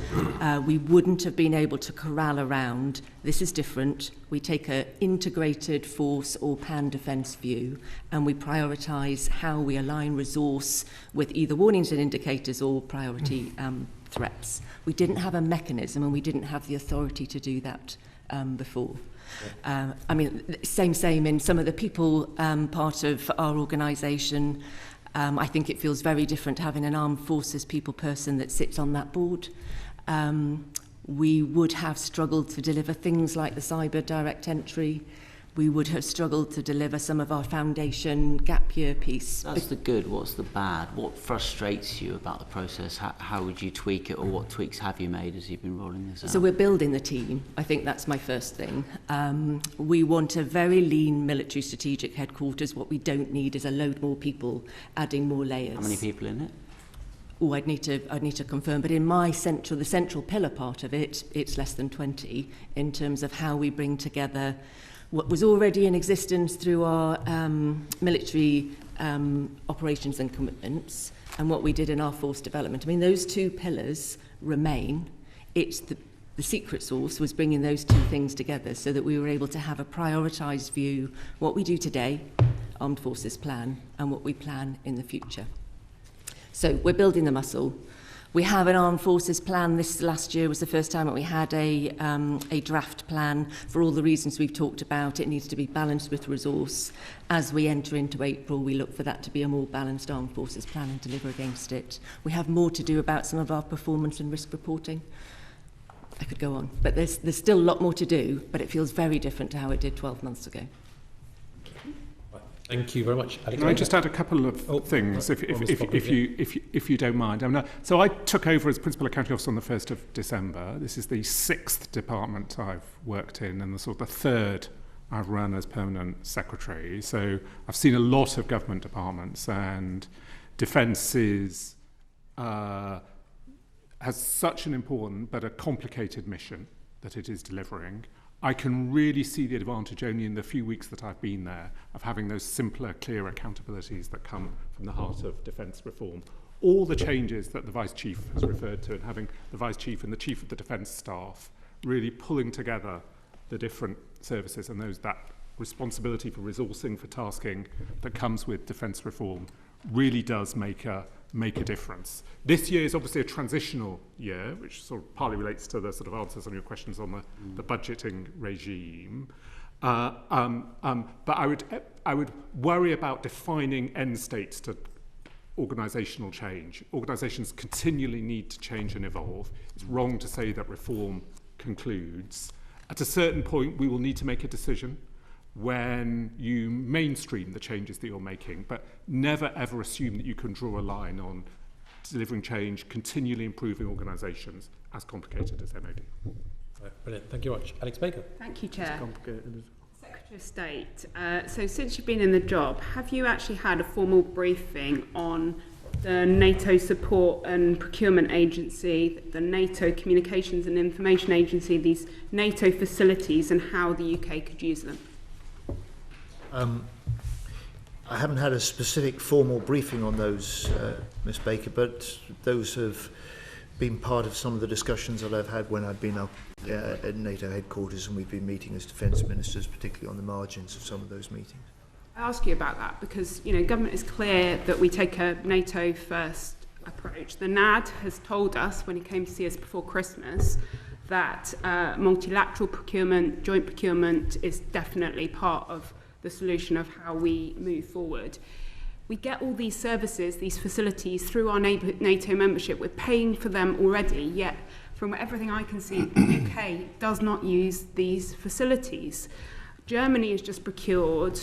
we wouldn't have been able to corral around, this is different, we take an integrated force or pan-defence view, and we prioritise how we align resource with either warnings and indicators or priority threats. We didn't have a mechanism and we didn't have the authority to do that before. I mean, same in some of the people part of our organisation. I think it feels very different having an armed forces people person that sits on that board. We would have struggled to deliver things like the cyber direct entry. We would have struggled to deliver some of our foundation gap year piece. That's the good. What's the bad? What frustrates you about the process? How would you tweak it, or what tweaks have you made as you've been rolling this out? So we're building the team. I think that's my first thing. We want a very lean military strategic headquarters. What we don't need is a load more people adding more layers. How many people in it? Oh, I'd need to confirm. But in the central pillar part of it, it's less than 20 in terms of how we bring together what was already in existence through our military operations and commitments and what we did in our force development. I mean, those two pillars remain. It's the secret sauce was bringing those two things together so that we were able to have a prioritised view, what we do today, Armed Forces plan, and what we plan in the future. So we're building the muscle. We have an Armed Forces plan. This last year was the first time that we had a draft plan for all the reasons we've talked about. It needs to be balanced with resource. As we enter into April, we look for that to be a more balanced Armed Forces plan and deliver against it. We have more to do about some of our performance and risk reporting. I could go on, but there's still a lot more to do, but it feels very different to how it did 12 months ago. Thank you very much. Alex, can I just add a couple of things, if you don't mind? So I took over as Principal Accounting Officer on the 1st of December. This is the 6th department I've worked in and the third I've run as Permanent Secretary. So I've seen a lot of government departments, and Defence has such an important but a complicated mission that it is delivering. I can really see the advantage only in the few weeks that I've been there of having those simpler, clearer accountabilities that come from the heart of defence reform. All the changes that the Vice Chief has referred to, and having the Vice Chief and the Chief of the Defence Staff really pulling together the different services and that responsibility for resourcing, for tasking that comes with defence reform really does make a difference. This year is obviously a transitional year, which sort of partly relates to the sort of answers on your questions on the budgeting regime. But I would worry about defining end states to organisational change. Organisations continually need to change and evolve. It's wrong to say that reform concludes. At a certain point, we will need to make a decision when you mainstream the changes that you're making, but never ever assume that you can draw a line on delivering change, continually improving organisations, as complicated as MOD. Right, brilliant. Thank you very much. Alex Baker. Thank you, Chair. It's complicated. Secretary of State, so since you've been in the job, have you actually had a formal briefing on the NATO Support and Procurement Agency, the NATO Communications and Information Agency, these NATO facilities, and how the UK could use them? I haven't had a specific formal briefing on those, Ms Baker, but those have been part of some of the discussions that I've had when I've been up at NATO headquarters, and we've been meeting as defence ministers, particularly on the margins of some of those meetings. I ask you about that because, you know, government is clear that we take a NATO first approach. The NAD has told us when he came to see us before Christmas that multilateral procurement, joint procurement is definitely part of the solution of how we move forward. We get all these services, these facilities through our NATO membership. We're paying for them already, yet from everything I can see, the UK does not use these facilities. Germany has just procured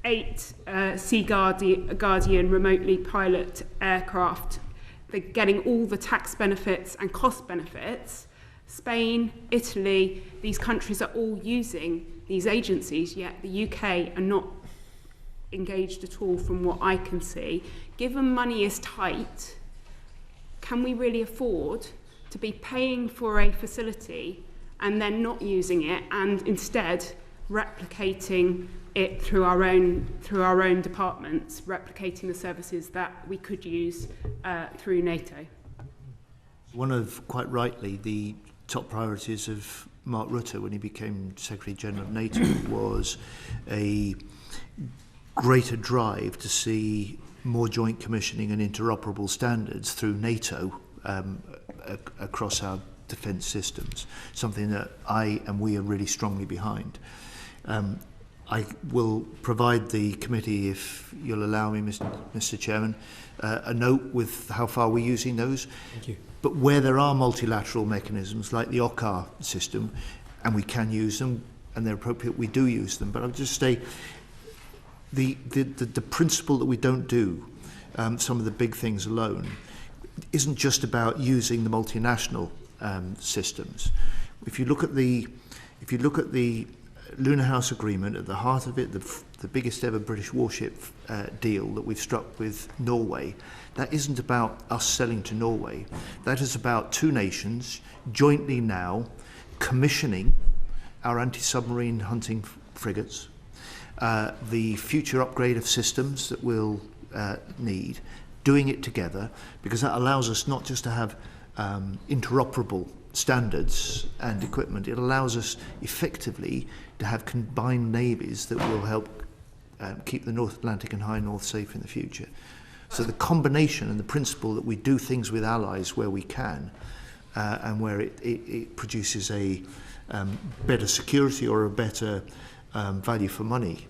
8 Sea Guardian remotely pilot aircraft. They're getting all the tax benefits and cost benefits. Spain, Italy, these countries are all using these agencies, yet the UK are not engaged at all from what I can see. Given money is tight, can we really afford to be paying for a facility and then not using it, and instead replicating it through our own departments, replicating the services that we could use through NATO. One of, quite rightly, the top priorities of Mark Rutte when he became Secretary General of NATO was a greater drive to see more joint commissioning and interoperable standards through NATO across our defence systems, something that I and we are really strongly behind. I will provide the committee, if you'll allow me, Mr. Chairman, a note with how far we're using those. Thank you. But where there are multilateral mechanisms like the OCCAR system, and we can use them, and they're appropriate, we do use them. But I'll just say the principle that we don't do some of the big things alone isn't just about using the multinational systems. If you look at the Lunar House Agreement, at the heart of it, the biggest ever British warship deal that we've struck with Norway, that isn't about us selling to Norway. That is about two nations jointly now commissioning our anti-submarine hunting frigates, the future upgrade of systems that we'll need, doing it together, because that allows us not just to have interoperable standards and equipment, it allows us effectively to have combined navies that will help keep the North Atlantic and High North safe in the future. So the combination and the principle that we do things with allies where we can, and where it produces a better security or a better value for money,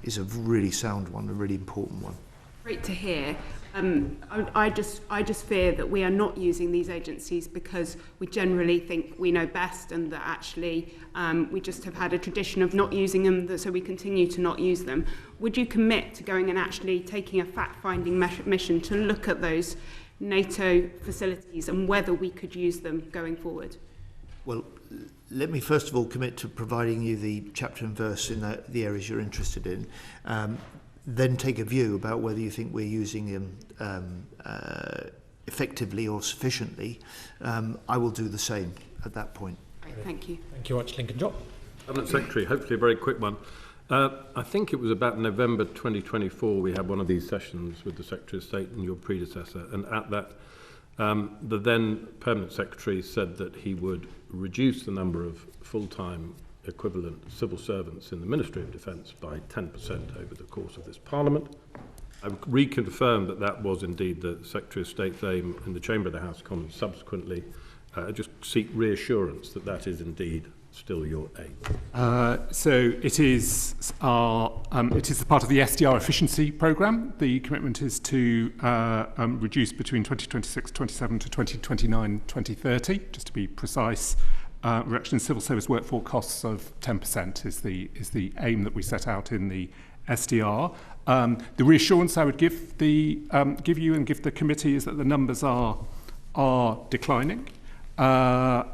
is a really sound one, a really important one. Great to hear. I just fear that we are not using these agencies because we generally think we know best, and that actually we just have had a tradition of not using them, so we continue to not use them. Would you commit to going and actually taking a fact-finding mission to look at those NATO facilities and whether we could use them going forward? Well, let me first of all commit to providing you the chapter and verse in the areas you're interested in. Then take a view about whether you think we're using them effectively or sufficiently. I will do the same at that point. Great, thank you. Thank you much, Lincoln Job. Cabinet Secretary, hopefully a very quick one. I think it was about November 2024 we had one of these sessions with the Secretary of State and your predecessor, and at that the then Permanent Secretary said that he would reduce the number of full-time equivalent civil servants in the Ministry of Defence by 10% over the course of this Parliament. I reconfirmed that that was indeed the Secretary of State's aim in the Chamber of the House of Commons subsequently. Just seek reassurance that that is indeed still your aim. So it is part of the SDR efficiency programme. The commitment is to reduce between 2026-27 to 2029-2030, just to be precise. Reduction in civil service workforce costs of 10% is the aim that we set out in the SDR. The reassurance I would give you and give the committee is that the numbers are declining, and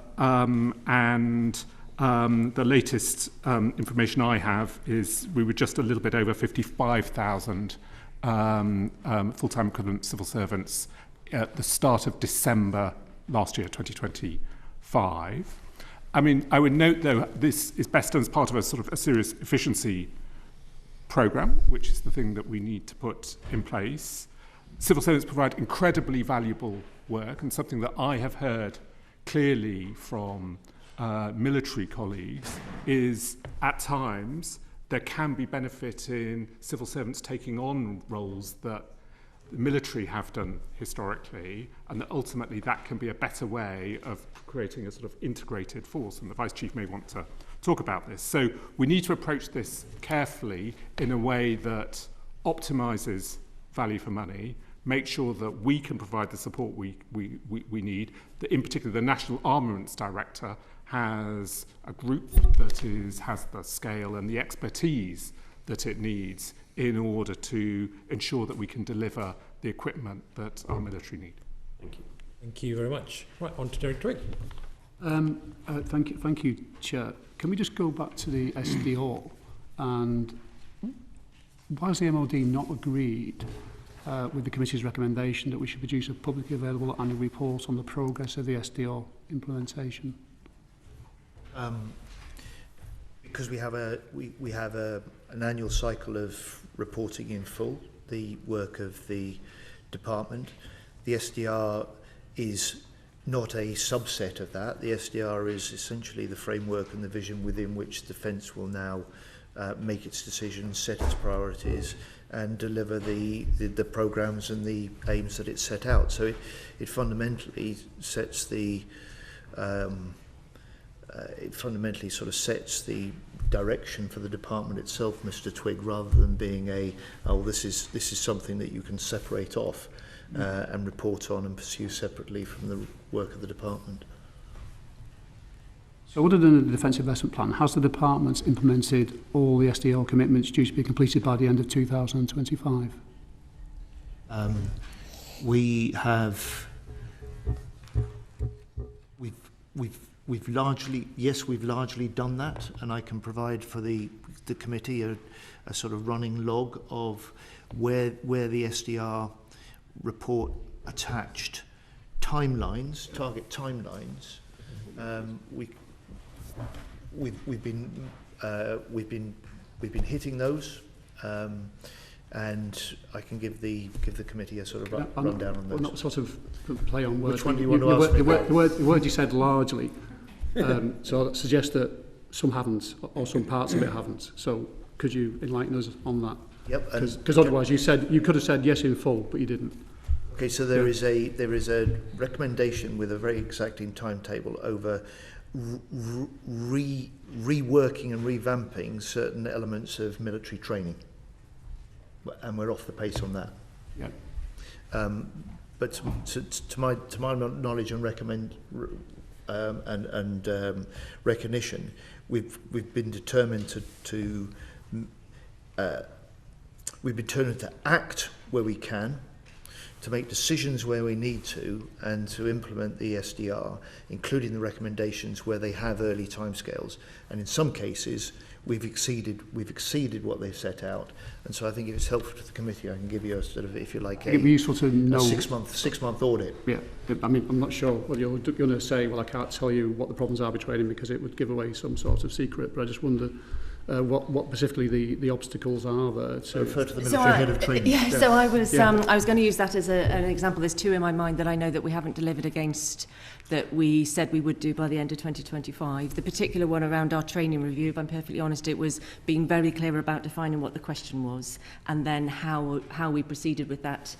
the latest information I have is we were just a little bit over 55,000 full-time equivalent civil servants at the start of December last year, 2025. I mean, I would note, though, this is best done as part of a sort of a serious efficiency programme, which is the thing that we need to put in place. Civil servants provide incredibly valuable work, and something that I have heard clearly from military colleagues is, at times, there can be benefit in civil servants taking on roles that the military have done historically, and that ultimately that can be a better way of creating a sort of integrated force, and the Vice Chief may want to talk about this. So we need to approach this carefully in a way that optimises value for money, make sure that we can provide the support we need, that in particular the National Armaments Director has a group that has the scale and the expertise that it needs in order to ensure that we can deliver the equipment that our military need. Thank you. Thank you very much. Right, on to Derek Twigg. Thank you, Chair. Can we just go back to the SDO, and why has the MOD not agreed with the committee's recommendation that we should produce a publicly available annual report on the progress of the SDO implementation? Because we have an annual cycle of reporting in full the work of the department. The SDR is not a subset of that. The SDR is essentially the framework and the vision within which Defence will now make its decisions, set its priorities, and deliver the programmes and the aims that it set out. So it fundamentally sets the it fundamentally sort of sets the direction for the department itself, Mr. Twigg, rather than being this is something that you can separate off and report on and pursue separately from the work of the department. So other than the Defence Investment Plan, has the department implemented all the SDL commitments due to be completed by the end of 2025? We've largely done that, and I can provide for the committee a sort of running log of where the SDR report attached timelines, target timelines. We've been hitting those, and I can give the committee a sort of rundown on those. Not sort of play on words. Which one do you want to ask me about? The word you said largely, so that suggests that some haven't, or some parts of it haven't. So could you enlighten us on that? Yep. Because otherwise you could have said yes in full, but you didn't. Okay, so there is a recommendation with a very exacting timetable over reworking and revamping certain elements of military training, and we're off the pace on that. Yeah. But to my knowledge and recognition, we've been determined to act where we can, to make decisions where we need to, and to implement the SDR, including the recommendations where they have early timescales. And in some cases, we've exceeded what they've set out. And so I think if it's helpful to the committee, I can give you a sort of, if you like, it'd be useful to know. A six-month audit. Yeah, I mean, I'm not sure whether you're going to say, well, I can't tell you what the problems are with training because it would give away some sort of secret, but I just wonder what specifically the obstacles are there. To refer to the military head of training. So I was going to use that as an example. There's two in my mind that I know that we haven't delivered against that we said we would do by the end of 2025. The particular one around our training review, if I'm perfectly honest, it was being very clear about defining what the question was and then how we proceeded with that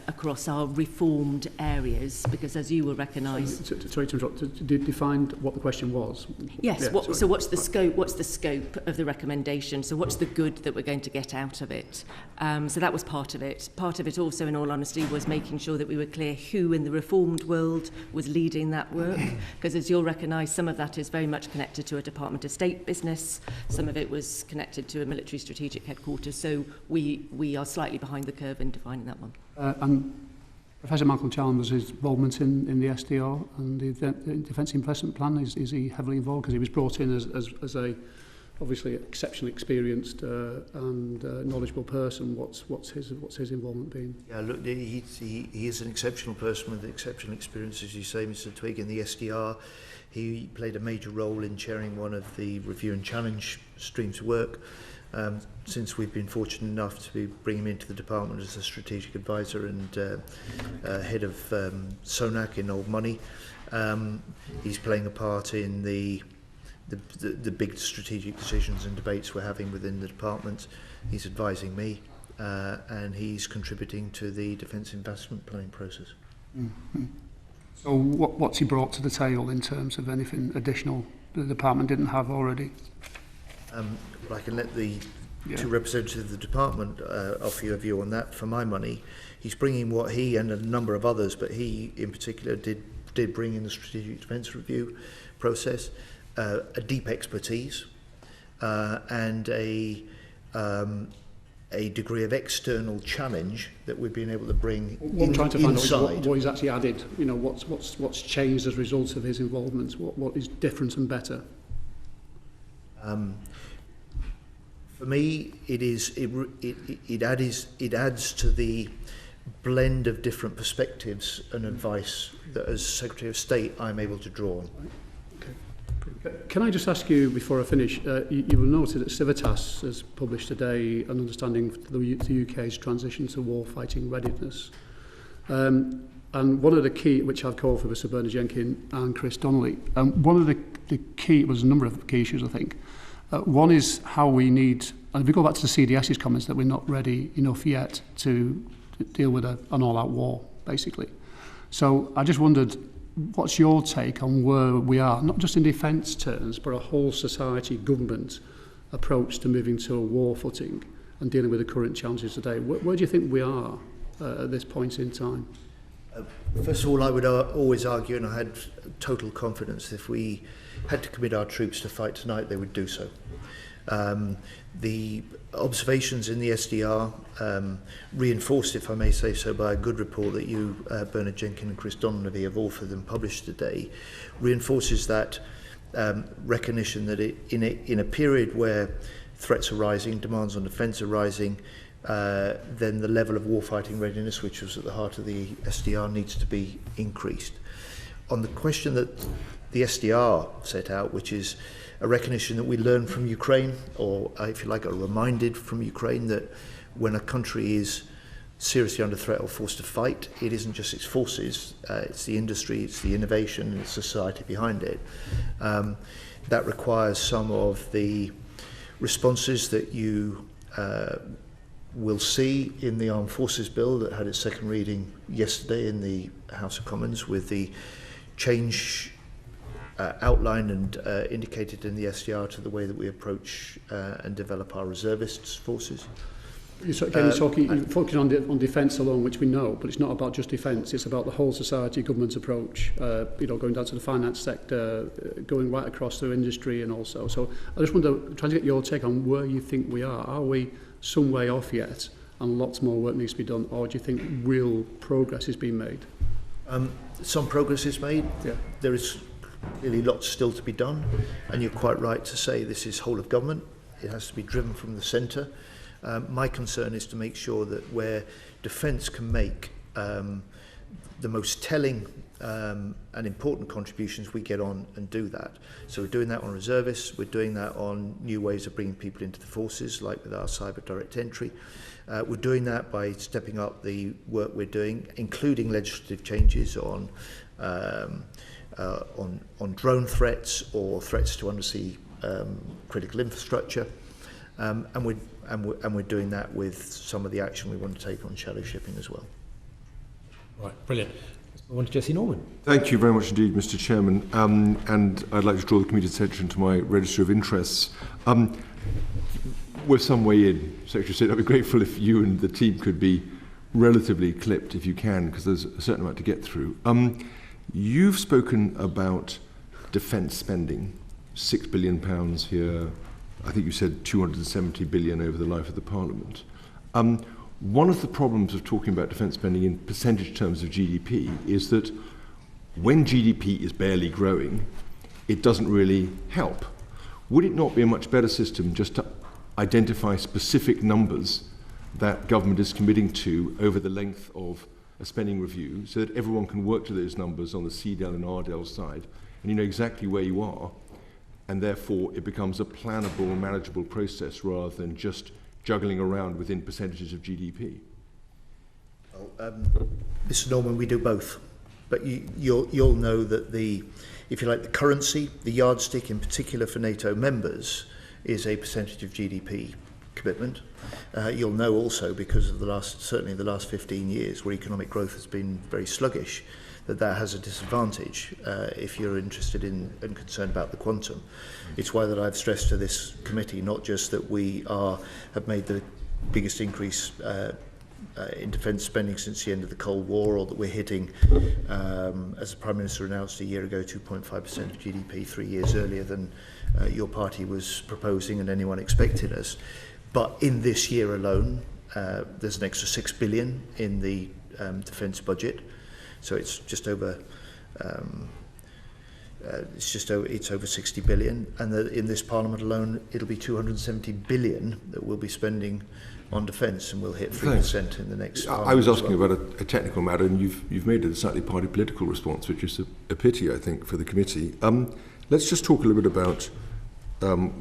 across our reformed areas, because as you will recognise... Sorry to interrupt, defined what the question was? Yes, yeah, so what's the scope of the recommendation? So what's the good that we're going to get out of it? So that was part of it. Part of it also, in all honesty, was making sure that we were clear who in the reformed world was leading that work, because as you'll recognise, some of that is very much connected to a Department of State business, some of it was connected to a military strategic headquarters, so we are slightly behind the curve in defining that one. And Professor Malcolm Chalmers' involvement in the SDR and the Defence Investment Plan, is he heavily involved? Because he was brought in as a obviously exceptionally experienced and knowledgeable person. What's his involvement been? Yeah, look, he is an exceptional person with exceptional experience, as you say, Mr. Twigg, in the SDR. He played a major role in chairing one of the review and challenge streams of work. Since we've been fortunate enough to bring him into the department as a strategic advisor and head of SONAC in Old Money, he's playing a part in the big strategic decisions and debates we're having within the department. He's advising me, and he's contributing to the defence investment planning process. Mm-hmm. So what's he brought to the table in terms of anything additional the department didn't have already? I can let the two representatives of the department offer you a view on that. For my money, he's bringing what he and a number of others, but he in particular did bring in the strategic defence review process, a deep expertise and a degree of external challenge that we've been able to bring I'm trying to find inside. Out what he's actually added. You know, what's changed as a result of his involvement. What is different and better? For me, it adds to the blend of different perspectives and advice that, as Secretary of State, I'm able to draw on. Okay. Can I just ask you, before I finish, you will notice that Civitas has published today an understanding of the UK's transition to war-fighting readiness. And one of the key, which I've called for with Sir Bernard Jenkins and Chris Donnelly, one of the key, was a number of key issues, I think. One is how we need, and if we go back to the CDS's comments, that we're not ready enough yet to deal with an all-out war, basically. So I just wondered, what's your take on where we are, not just in defence terms, but a whole society, government approach to moving to a war footing and dealing with the current challenges today? Where do you think we are at this point in time? First of all, I would always argue, and I had total confidence, if we had to commit our troops to fight tonight, they would do so. The observations in the SDR, reinforced, if I may say so, by a good report that you, Bernard Jenkins and Chris Donnelly, have authored and published today, reinforces that recognition that in a period where threats are rising, demands on defence are rising, then the level of warfighting readiness, which was at the heart of the SDR, needs to be increased. On the question that the SDR set out, which is a recognition that we learn from Ukraine, or if you like, are reminded from Ukraine that when a country is seriously under threat or forced to fight, it isn't just its forces, it's the industry, it's the innovation, and it's society behind it. That requires some of the responses that you will see in the Armed Forces Bill that had its second reading yesterday in the House of Commons, with the change outlined and indicated in the SDR to the way that we approach and develop our reservists forces. You're focusing on defence alone, which we know, but it's not about just defence. It's about the whole society, government approach. Going down to the finance sector, going right across through industry, and also. So I just wonder, trying to get your take on where you think we are. Are we some way off yet, and lots more work needs to be done, or do you think real progress is being made? Some progress is made. Yeah. There is really lots still to be done, and you're quite right to say this is whole of government. It has to be driven from the centre. My concern is to make sure that where defence can make the most telling and important contributions, we get on and do that. So we're doing that on reservists, we're doing that on new ways of bringing people into the forces, like with our cyber direct entry. We're doing that by stepping up the work we're doing, including legislative changes on drone threats or threats to undersea critical infrastructure. And we're doing that with some of the action we want to take on shallow shipping as well. Right, brilliant. I want to Jesse Norman. Thank you very much indeed, Mr. Chairman. And I'd like to draw the committee's attention to my register of interests. We're some way in, Secretary of State. I'd be grateful if you and the team could be relatively clipped, if you can, because there's a certain amount to get through. You've spoken about defence spending, £6 billion here. I think you said 270 billion over the life of the Parliament. One of the problems of talking about defence spending in percentage terms of GDP is that when GDP is barely growing, it doesn't really help. Would it not be a much better system just to identify specific numbers that government is committing to over the length of a spending review, so that everyone can work to those numbers on the CDEL and RDEL side, and you know exactly where you are, and therefore it becomes a plannable, manageable process rather than just juggling around within percentages of GDP? Mr. Norman, we do both. But you'll know that if you like, the currency, the yardstick in particular for NATO members, is a percentage of GDP commitment. You'll know also, because of certainly the last 15 years, where economic growth has been very sluggish, that has a disadvantage if you're interested in and concerned about the quantum. It's why that I've stressed to this committee not just that we have made the biggest increase in defence spending since the end of the Cold War, or that we're hitting, as the Prime Minister announced a year ago, 2.5% of GDP 3 years earlier than your party was proposing and anyone expected us. But in this year alone, there's an extra 6 billion in the defence budget. So it's just over it's over 60 billion, and in this Parliament alone it'll be 270 billion that we'll be spending on defence, and we'll hit 3% in the next. I was asking about a technical matter, and you've made it a slightly party political response, which is a pity, I think, for the committee. Let's just talk a little bit about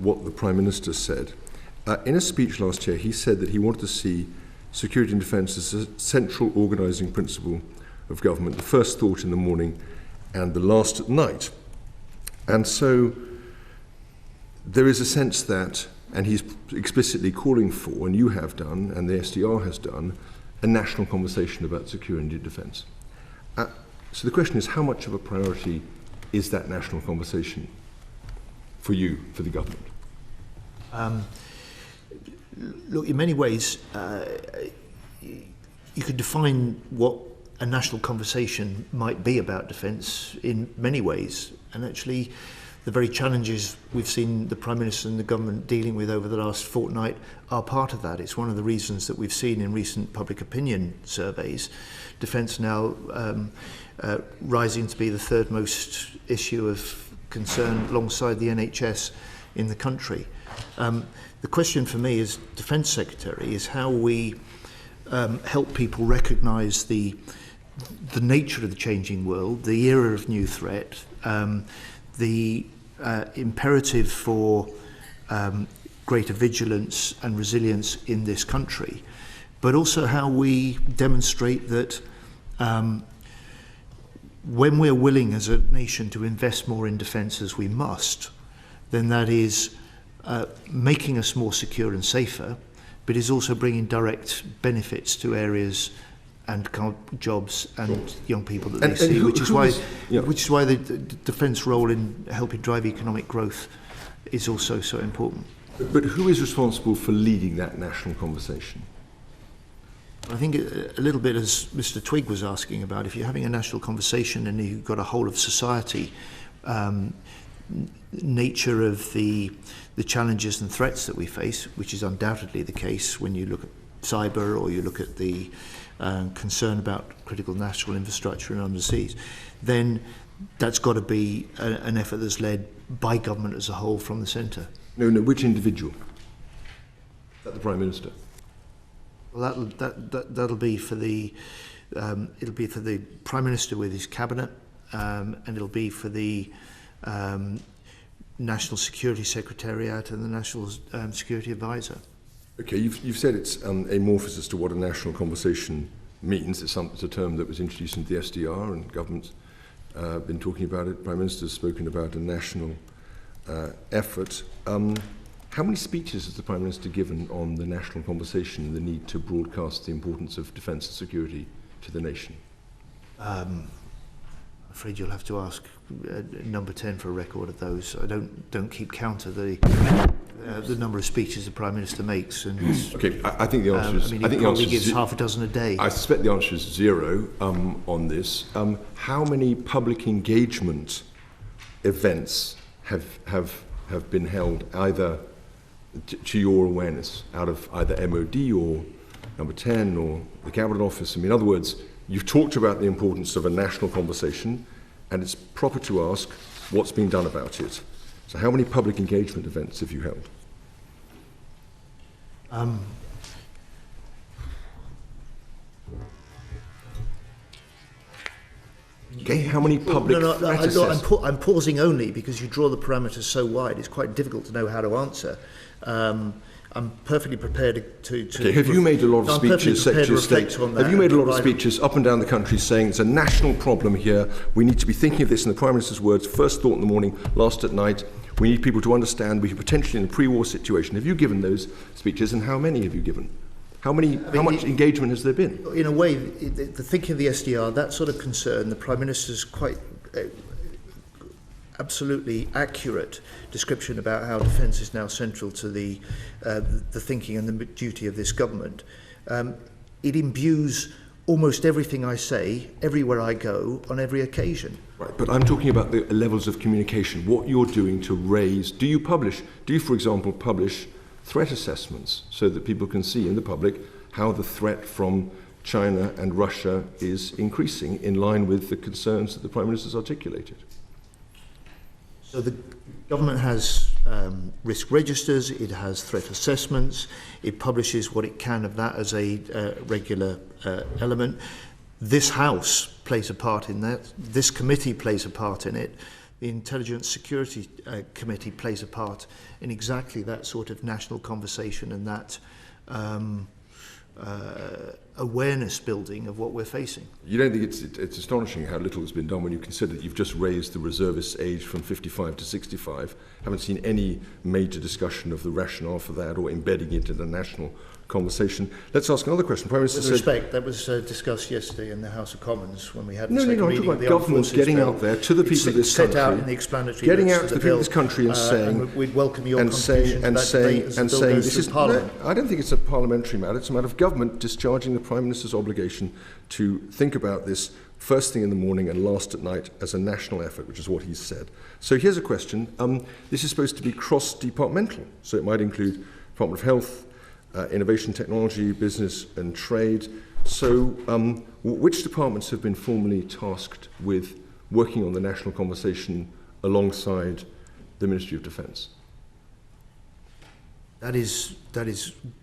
what the Prime Minister said. In a speech last year, he said that he wanted to see security and defence as a central organising principle of government, the first thought in the morning and the last at night. And so there is a sense that, and he's explicitly calling for, and you have done, and the SDR has done, a national conversation about security and defence. So the question is, how much of a priority is that national conversation for you, for the government? Look, in many ways, you could define what a national conversation might be about defence in many ways. And actually, the very challenges we've seen the Prime Minister and the government dealing with over the last fortnight are part of that. It's one of the reasons that we've seen in recent public opinion surveys, defence now rising to be the third most issue of concern alongside the NHS in the country. The question for me as Defence Secretary is how we help people recognise the nature of the changing world, the era of new threat, the imperative for greater vigilance and resilience in this country, but also how we demonstrate that when we're willing as a nation to invest more in defence as we must, then that is making us more secure and safer, but is also bringing direct benefits to areas and jobs and young people that they see, which is why the defence role in helping drive economic growth is also so important. But who is responsible for leading that national conversation? I think a little bit as Mr. Twigg was asking about, if you're having a national conversation and you've got a whole of society, nature of the challenges and threats that we face, which is undoubtedly the case when you look at cyber or you look at the concern about critical national infrastructure and underseas, then that's got to be an effort that's led by government as a whole from the centre. No, which individual? Is that the Prime Minister? Well, that'll be for the it'll be for the Prime Minister with his cabinet, and it'll be for the National Security Secretariat and the National Security Advisor. Okay, you've said it's amorphous as to what a national conversation means. It's a term that was introduced into the SDR, and government's been talking about it. Prime Minister's spoken about a national effort. How many speeches has the Prime Minister given on the national conversation and the need to broadcast the importance of defence and security to the nation? I'm afraid you'll have to ask number 10 for a record of those. I don't keep count of the number of speeches the Prime Minister makes. And okay, I think the answer is. I think the answer gives half a dozen a day. I suspect the answer is 0 on this. How many public engagement events have been held either to your awareness out of either MOD or number 10 or the Cabinet Office? I mean, in other words, you've talked about the importance of a national conversation, and it's proper to ask what's being done about it. So how many public engagement events have you held? Okay, how many public I'm pausing only because you draw the parameters so wide, it's quite difficult to know how to answer. I'm perfectly prepared to okay, have you made a lot of speeches, Secretary of State? Have you made a lot of speeches up and down the country saying it's a national problem here, we need to be thinking of this in the Prime Minister's words, first thought in the morning, last at night, we need people to understand we're potentially in a pre-war situation. Have you given those speeches, and how many have you given? How much engagement has there been? In a way, the thinking of the SDR, that sort of concern, the Prime Minister's quite absolutely accurate description about how defence is now central to the thinking and the duty of this government. It imbues almost everything I say, everywhere I go, on every occasion. Right, but I'm talking about the levels of communication, what you're doing to raise. Do you, for example, publish threat assessments so that people can see in the public how the threat from China and Russia is increasing in line with the concerns that the Prime Minister's articulated? So the government has risk registers, it has threat assessments, it publishes what it can of that as a regular element. This House plays a part in that, this committee plays a part in it. the Intelligence Security Committee plays a part in exactly that sort of national conversation and that awareness building of what we're facing. You don't think it's astonishing how little has been done when you consider that you've just raised the reservist age from 55 to 65, haven't seen any major discussion of the rationale for that or embedding it in a national conversation. Let's ask another question. Prime Minister With respect, that was discussed yesterday in the House of Commons when we had the No, second I'm reading talking of the about Armed government Forces getting bill. out there to the people of this set country, out in the explanatory getting notes out to the the people bill, of this country and saying, and we'd welcome your and contribution saying, to that debate as the bill goes this through is Parliament. No, I don't think it's a parliamentary matter. It's a matter of government discharging the Prime Minister's obligation to think about this first thing in the morning and last at night as a national effort, which is what he's said. So here's a question. This is supposed to be cross-departmental, so it might include Department of Health, Innovation, Technology, Business and Trade. So which departments have been formally tasked with working on the national conversation alongside the Ministry of Defence? That is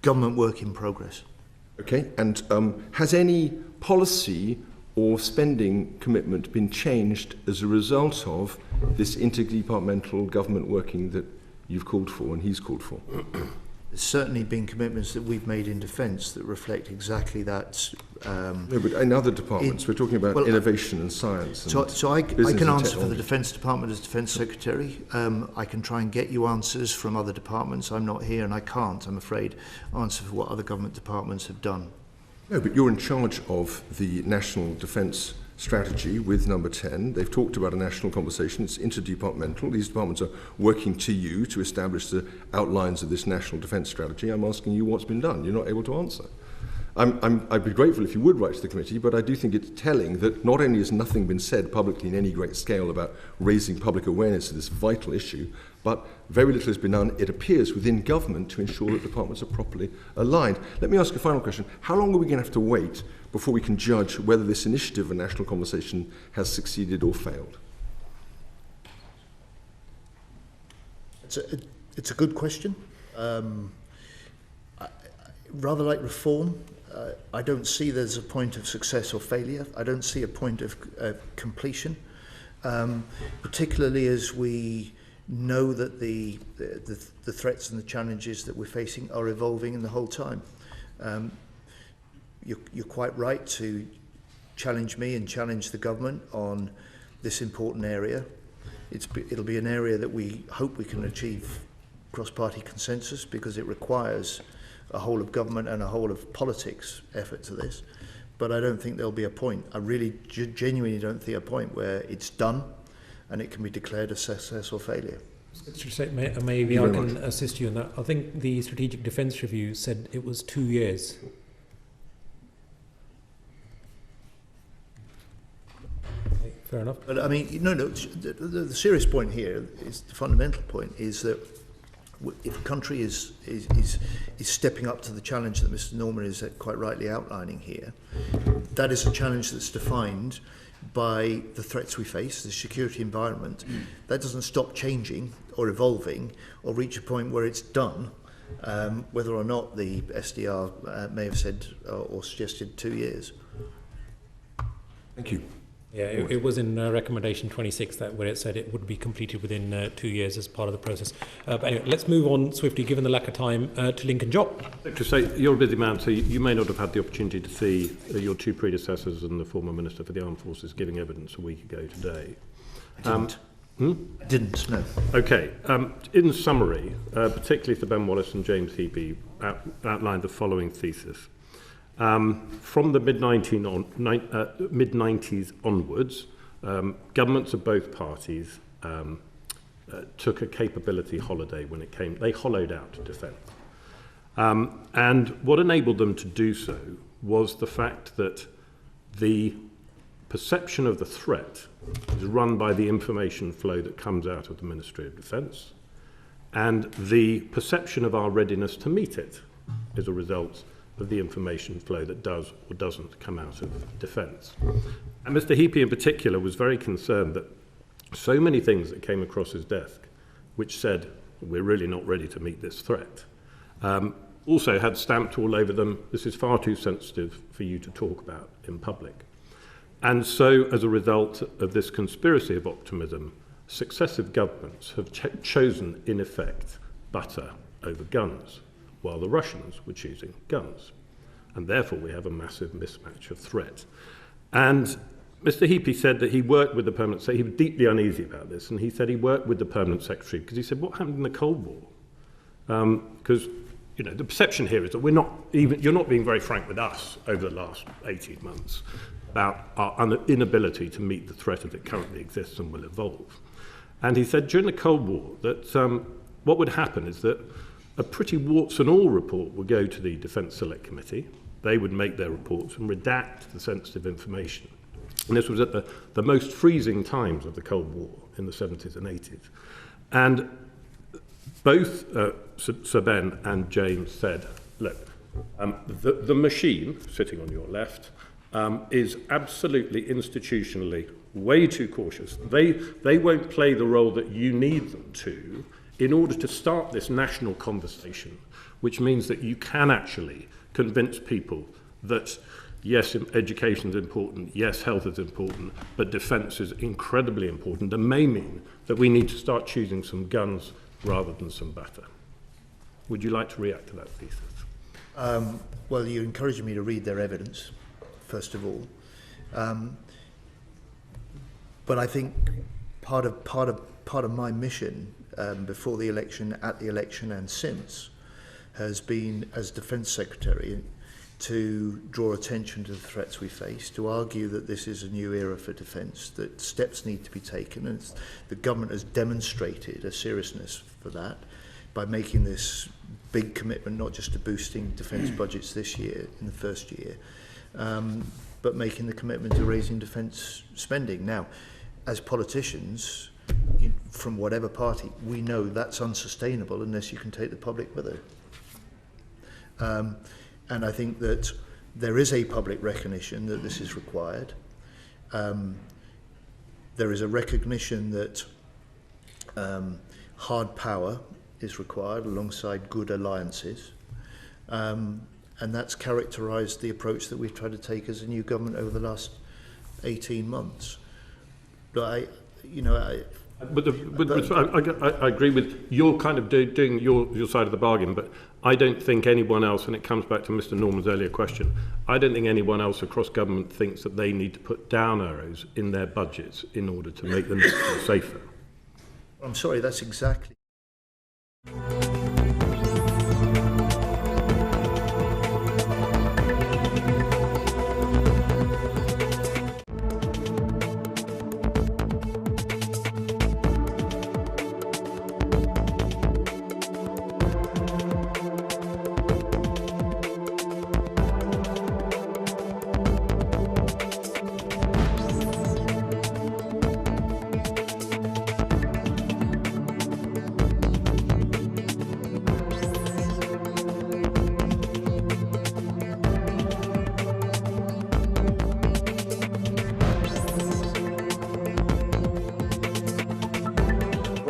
government work in progress. Okay, and has any policy or spending commitment been changed as a result of this interdepartmental government working that you've called for and he's called for? There's certainly been commitments that we've made in defence that reflect exactly that. No, but in other departments, we're talking about innovation and science. And so I can answer technology. for the Defence Department as Defence Secretary. I can try and get you answers from other departments. I'm not here and I can't, I'm afraid, answer for what other government departments have done. No, but you're in charge of the National Defence Strategy with number 10. They've talked about a national conversation. It's interdepartmental. These departments are working to you to establish the outlines of this National Defence Strategy. I'm asking you what's been done. You're not able to answer. I'd be grateful if you would write to the committee, but I do think it's telling that not only has nothing been said publicly in any great scale about raising public awareness of this vital issue, but very little has been done, it appears, within government to ensure that departments are properly aligned. Let me ask a final question. How long are we going to have to wait before we can judge whether this initiative of national conversation has succeeded or failed? It's a good question. Rather like reform, I don't see there's a point of success or failure. I don't see a point of completion, particularly as we know that the threats and the challenges that we're facing are evolving in the whole time. You're quite right to challenge me and challenge the government on this important area. It'll be an area that we hope we can achieve cross-party consensus because it requires a whole of government and a whole of politics effort to this. But I don't think there'll be a point. I really genuinely don't think a point where it's done and it can be declared a success or failure. Maybe I can assist you in that. I think the Strategic Defence Review said it was 2 years. Okay, fair enough. But I mean, the serious point here is the fundamental point is that if a country is stepping up to the challenge that Mr. Norman is quite rightly outlining here, that is a challenge that's defined by the threats we face, the security environment. That doesn't stop changing or evolving or reach a point where it's done, whether or not the SDR may have said or suggested 2 years. Thank you. Yeah, it was in recommendation 26 where it said it would be completed within 2 years as part of the process. But anyway, let's move on swiftly, given the lack of time, to Lincoln Jopp. Secretary, so you're a busy man, so you may not have had the opportunity to see your two predecessors and the former Minister for the Armed Forces giving evidence a week ago today. I didn't, no. Okay. In summary, particularly for Ben Wallace and James Heapy, outlined the following thesis. From the mid-90s onwards, governments of both parties took a capability holiday when it came. They hollowed out defence. And what enabled them to do so was the fact that the perception of the threat is run by the information flow that comes out of the Ministry of Defence, and the perception of our readiness to meet it is a result of the information flow that does or doesn't come out of defence. And Mr. Heapy in particular was very concerned that so many things that came across his desk which said, we're really not ready to meet this threat, also had stamped all over them, this is far too sensitive for you to talk about in public. And so, as a result of this conspiracy of optimism, successive governments have chosen, in effect, butter over guns, while the Russians were choosing guns. And therefore we have a massive mismatch of threat. And Mr. Heapy said that he worked with the permanent secretary. He was deeply uneasy about this, and he said he worked with the permanent secretary because he said, what happened in the Cold War? Because the perception here is that you're not being very frank with us over the last 18 months about our inability to meet the threat as it currently exists and will evolve. And he said during the Cold War that what would happen is that a pretty warts and all report would go to the Defence Select Committee. They would make their reports and redact the sensitive information. And this was at the most freezing times of the Cold War in the 70s and 80s. And both Sir Ben and James said, look, the machine, sitting on your left, is absolutely institutionally way too cautious. They won't play the role that you need them to in order to start this national conversation, which means that you can actually convince people that, yes, education is important, yes, health is important, but defence is incredibly important and may mean that we need to start choosing some guns rather than some batter. Would you like to react to that thesis? Well, you're encouraging me to read their evidence, first of all. But I think part of my mission before the election, at the election and since, has been, as Defence Secretary, to draw attention to the threats we face, to argue that this is a new era for defence, that steps need to be taken, and the government has demonstrated a seriousness for that by making this big commitment, not just to boosting defence budgets this year, in the first year, but making the commitment to raising defence spending. Now, as politicians, from whatever party, we know that's unsustainable unless you can take the public with it. And I think that there is a public recognition that this is required. There is a recognition that hard power is required alongside good alliances. And that's characterised the approach that we've tried to take as a new government over the last 18 months. But I agree with you're kind of doing your side of the bargain, but I don't think anyone else, and it comes back to Mr. Norman's earlier question, I don't think anyone else across government thinks that they need to put down arrows in their budgets in order to make them safer. I'm sorry, that's exactly...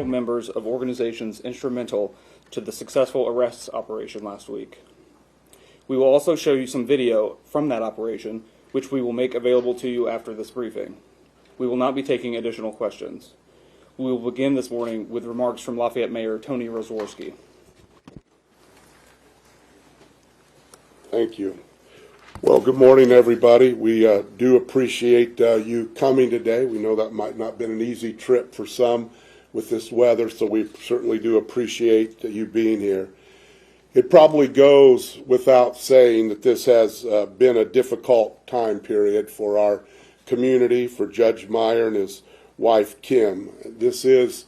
Members of organizations instrumental to the successful arrests operation last week. We will also show you some video from that operation, which we will make available to you after this briefing. We will not be taking additional questions. We will begin this morning with remarks from Lafayette Mayor Tony Rozworski. Thank you. Well, good morning, everybody. We do appreciate you coming today. We know that might not have been an easy trip for some with this weather, so we certainly do appreciate you being here. It probably goes without saying that this has been a difficult time period for our community, for Judge Meyer and his wife Kim. This is,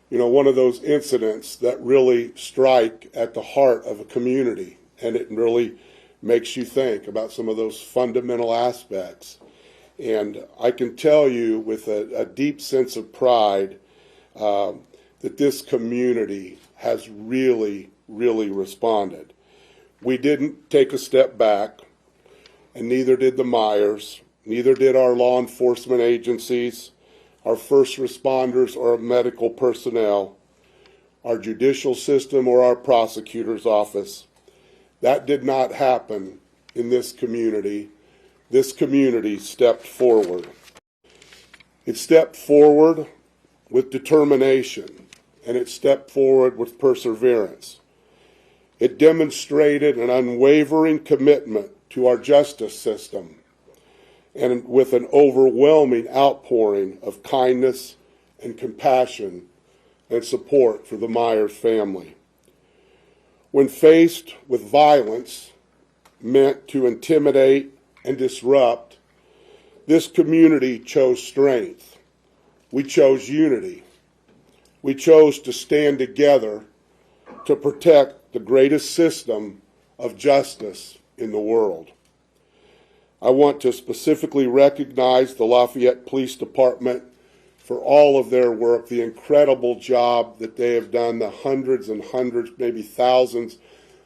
one of those incidents that really strike at the heart of a community, and it really makes you think about some of those fundamental aspects. And I can tell you with a deep sense of pride that this community has really responded. We didn't take a step back, and neither did the Myers, neither did our law enforcement agencies, our first responders or our medical personnel, our judicial system or our prosecutor's office. That did not happen in this community. This community stepped forward. It stepped forward with determination, and it stepped forward with perseverance. It demonstrated an unwavering commitment to our justice system, and with an overwhelming outpouring of kindness and compassion and support for the Myers family. When faced with violence meant to intimidate and disrupt, this community chose strength. We chose unity. We chose to stand together to protect the greatest system of justice in the world. I want to specifically recognize the Lafayette Police Department for all of their work, the incredible job that they have done, the hundreds and hundreds, maybe thousands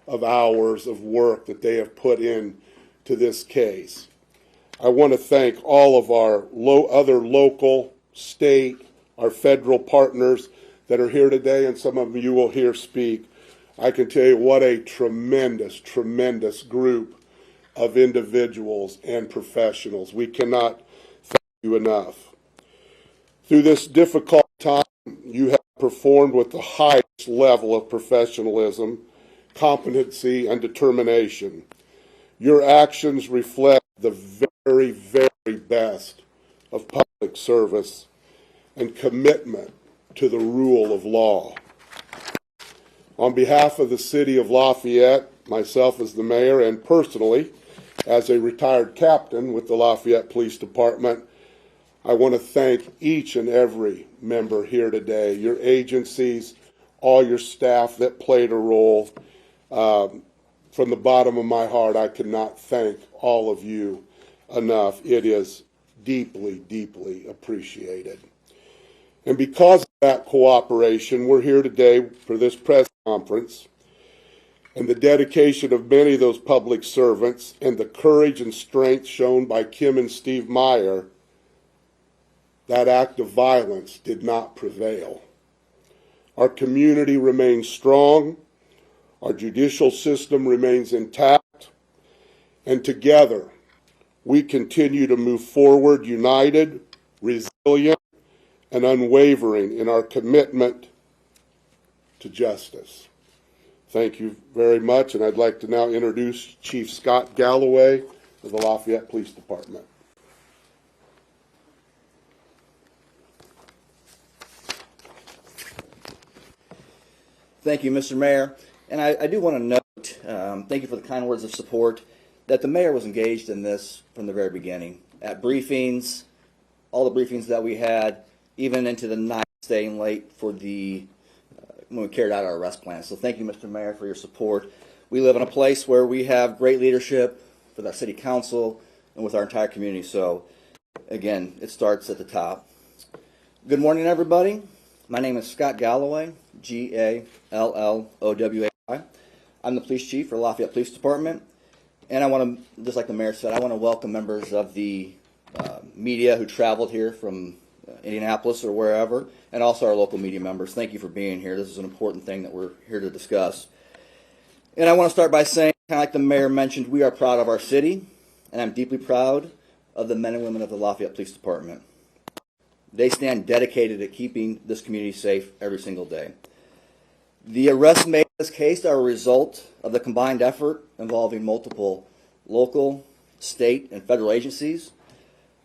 of hours of work that they have put in to this case. I want to thank all of our other local, state, our federal partners that are here today, and some of you will hear speak. I can tell you what a tremendous, tremendous group of individuals and professionals. We cannot thank you enough. Through this difficult time, you have performed with the highest level of professionalism, competency, and determination. Your actions reflect the very, very best of public service and commitment to the rule of law. On behalf of the City of Lafayette, myself as the mayor, and personally as a retired captain with the Lafayette Police Department, I want to thank each and every member here today, your agencies, all your staff that played a role. From the bottom of my heart, I cannot thank all of you enough. It is deeply, deeply appreciated. And because of that cooperation, we're here today for this press conference, and the dedication of many of those public servants and the courage and strength shown by Kim and Steve Meyer, that act of violence did not prevail. Our community remains strong, our judicial system remains intact, and together we continue to move forward united, resilient, and unwavering in our commitment to justice. Thank you very much, and I'd like to now introduce Chief Scott Galloway of the Lafayette Police Department. Thank you, Mr. Mayor. And I do want to note, thank you for the kind words of support, that the mayor was engaged in this from the very beginning. At briefings, all the briefings that we had, even into the night, staying late for the when we carried out our arrest plan. So thank you, Mr. Mayor, for your support. We live in a place where we have great leadership with our city council and with our entire community. So again, it starts at the top. Good morning, everybody. My name is Scott Galloway, G-A-L-L-O-W-A-I. I'm the police chief for Lafayette Police Department. And I want to, just like the mayor said, I want to welcome members of the media who traveled here from Indianapolis or wherever, and also our local media members. Thank you for being here. This is an important thing that we're here to discuss. And I want to start by saying, kind of like the mayor mentioned, we are proud of our city, and I'm deeply proud of the men and women of the Lafayette Police Department. They stand dedicated to keeping this community safe every single day. The arrests made in this case are a result of the combined effort involving multiple local, state, and federal agencies.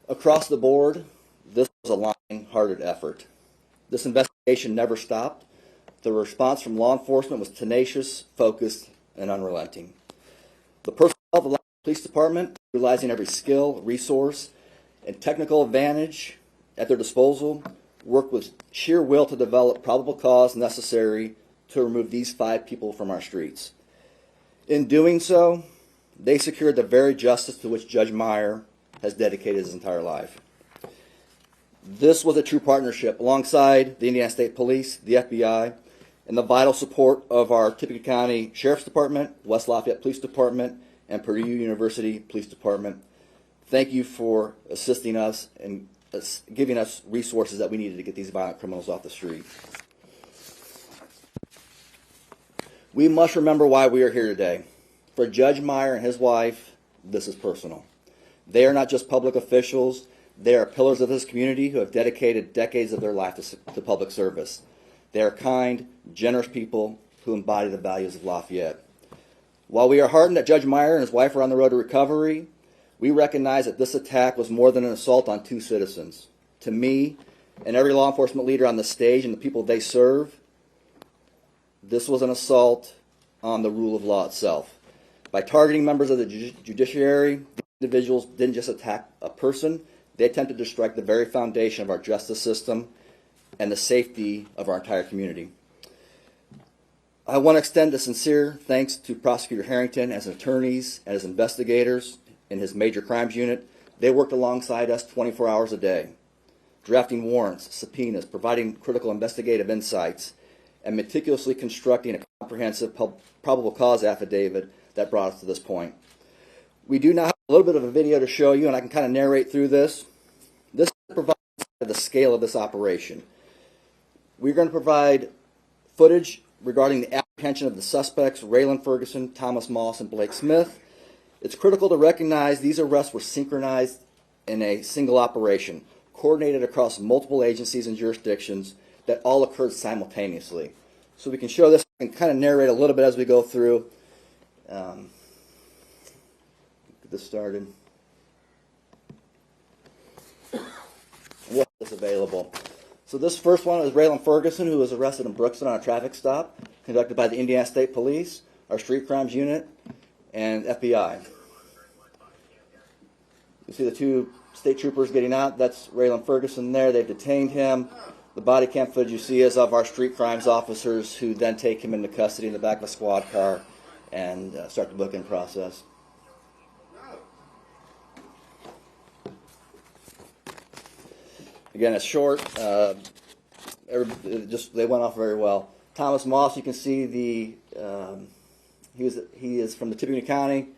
Across the board, this was a lion-hearted effort. This investigation never stopped. The response from law enforcement was tenacious, focused, and unrelenting. The personnel of the Police Department, utilizing every skill, resource, and technical advantage at their disposal, worked with sheer will to develop probable cause necessary to remove these 5 people from our streets. In doing so, they secured the very justice to which Judge Meyer has dedicated his entire life. This was a true partnership alongside the Indiana State Police, the FBI, and the vital support of our Tippecanoe County Sheriff's Department, West Lafayette Police Department, and Purdue University Police Department. Thank you for assisting us and giving us resources that we needed to get these violent criminals off the street. We must remember why we are here today. For Judge Meyer and his wife, this is personal. They are not just public officials. They are pillars of this community who have dedicated decades of their life to public service. They are kind, generous people who embody the values of Lafayette. While we are heartened that Judge Meyer and his wife are on the road to recovery, we recognize that this attack was more than an assault on two citizens. To me and every law enforcement leader on the stage and the people they serve, this was an assault on the rule of law itself. By targeting members of the judiciary, the individuals didn't just attack a person, they attempted to strike the very foundation of our justice system and the safety of our entire community. I want to extend a sincere thanks to Prosecutor Harrington, as attorneys, and as investigators in his major crimes unit. They worked alongside us 24 hours a day, drafting warrants, subpoenas, providing critical investigative insights, and meticulously constructing a comprehensive probable cause affidavit that brought us to this point. We do now have a little bit of a video to show you, and I can kind of narrate through this. This provides the scale of this operation. We're going to provide footage regarding the apprehension of the suspects, Raylan Ferguson, Thomas Moss, and Blake Smith. It's critical to recognize these arrests were synchronized in a single operation, coordinated across multiple agencies and jurisdictions that all occurred simultaneously. So we can show this and kind of narrate a little bit as we go through. Get this started. What is available? So this first one is Raylan Ferguson, who was arrested in Brookston on a traffic stop conducted by the Indiana State Police, our Street Crimes Unit, and FBI. You see the two state troopers getting out. That's Raylan Ferguson there. They've detained him. The body cam footage you see is of our street crimes officers, who then take him into custody in the back of a squad car and start the booking process. Again, it's short. They went off very well. Thomas Moss, you can see he is from the Tippecanoe County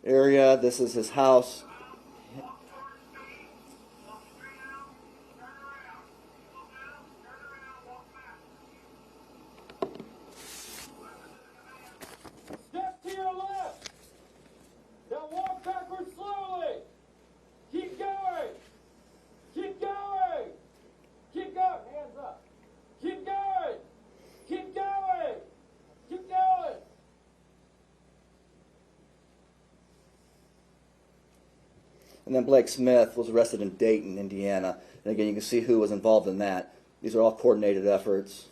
area. This is his house. Step to your left. Now walk backwards slowly. Keep going. Keep going. Keep going. Hands up. Keep going. Keep going. Keep going. And then Blake Smith was arrested in Dayton, Indiana. And again, you can see who was involved in that. These are all coordinated efforts.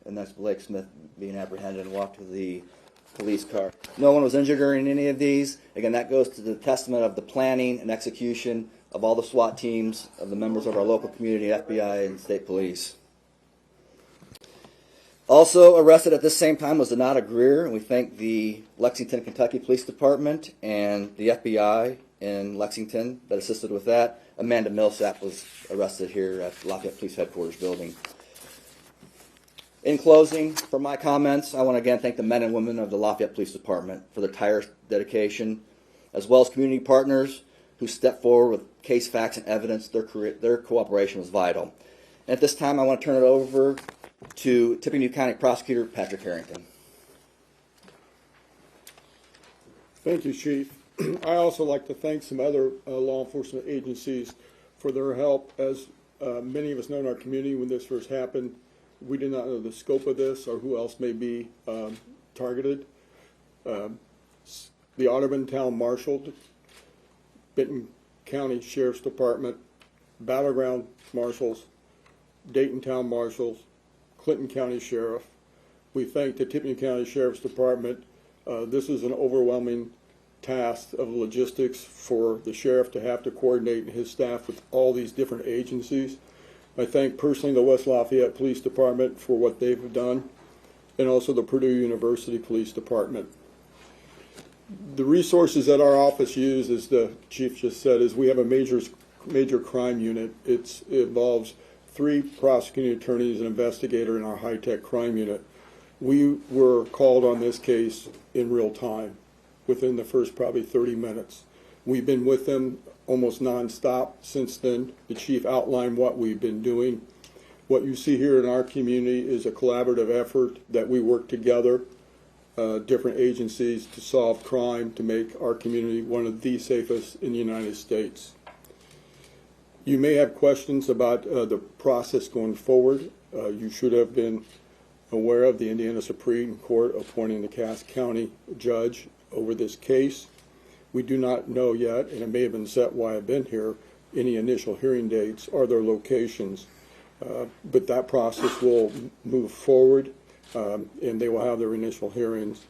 And that's Blake Smith being apprehended and walked to the police car. No one was injured during any of these. Again, that goes to the testament of the planning and execution of all the SWAT teams, of the members of our local community, FBI, and state police. Also arrested at this same time was Donata Greer, and we thank the Lexington, Kentucky Police Department and the FBI in Lexington that assisted with that. Amanda Millsap was arrested here at Lafayette Police Headquarters building. In closing, for my comments, I want to again thank the men and women of the Lafayette Police Department for their tireless dedication, as well as community partners who stepped forward with case facts and evidence. Their cooperation was vital. And at this time, I want to turn it over to Tippecanoe County Prosecutor Patrick Harrington. Thank you, Chief. I also like to thank some other law enforcement agencies for their help. As many of us know in our community, when this first happened, we did not know the scope of this or who else may be targeted. The Audubon Town Marshal, Benton County Sheriff's Department, Battleground Marshals, Dayton Town Marshals, Clinton County Sheriff. We thank the Tippecanoe County Sheriff's Department. This is an overwhelming task of logistics for the sheriff to have to coordinate his staff with all these different agencies. I thank personally the West Lafayette Police Department for what they've done, and also the Purdue University Police Department. The resources that our office uses, as the Chief just said, is we have a major crime unit. It involves 3 prosecuting attorneys, an investigator, in our high-tech crime unit. We were called on this case in real time, within the first probably 30 minutes. We've been with them almost nonstop since then. The chief outlined what we've been doing. What you see here in our community is a collaborative effort that we work together, different agencies, to solve crime, to make our community one of the safest in the United States. You may have questions about the process going forward. You should have been aware of the Indiana Supreme Court appointing the Cass County judge over this case. We do not know yet, and it may have been set while I've been here, any initial hearing dates or their locations. But that process will move forward, and they will have their initial hearings.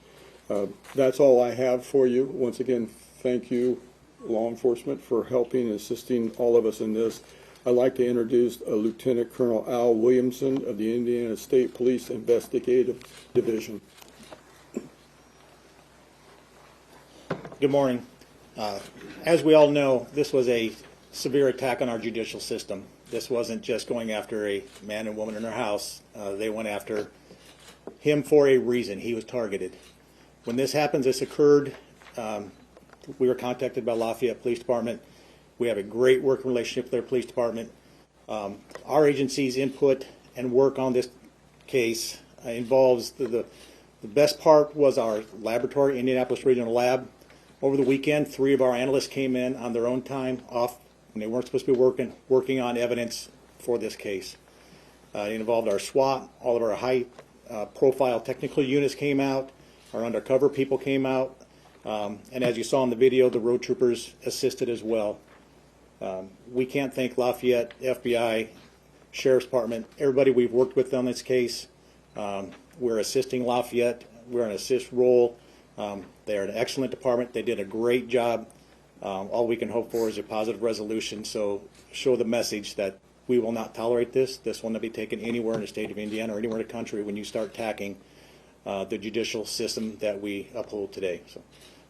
That's all I have for you. Once again, thank you, law enforcement, for helping and assisting all of us in this. I'd like to introduce Lieutenant Colonel Al Williamson of the Indiana State Police Investigative Division. Good morning. As we all know, this was a severe attack on our judicial system. This wasn't just going after a man and woman in their house. They went after him for a reason. He was targeted. When this happens, this occurred, we were contacted by Lafayette Police Department. We have a great working relationship with their police department. Our agency's input and work on this case involves the best part was our laboratory, Indianapolis Regional Lab. Over the weekend, 3 of our analysts came in on their own time, off when they weren't supposed to be working on evidence for this case. It involved our SWAT, all of our high-profile technical units came out, our undercover people came out, and as you saw in the video, the road troopers assisted as well. We can't thank Lafayette, FBI, Sheriff's Department, everybody we've worked with on this case. We're assisting Lafayette. We're in an assist role. They're an excellent department. They did a great job. All we can hope for is a positive resolution, so show the message that we will not tolerate this. This will not be taken anywhere in the state of Indiana or anywhere in the country when you start attacking the judicial system that we uphold today. So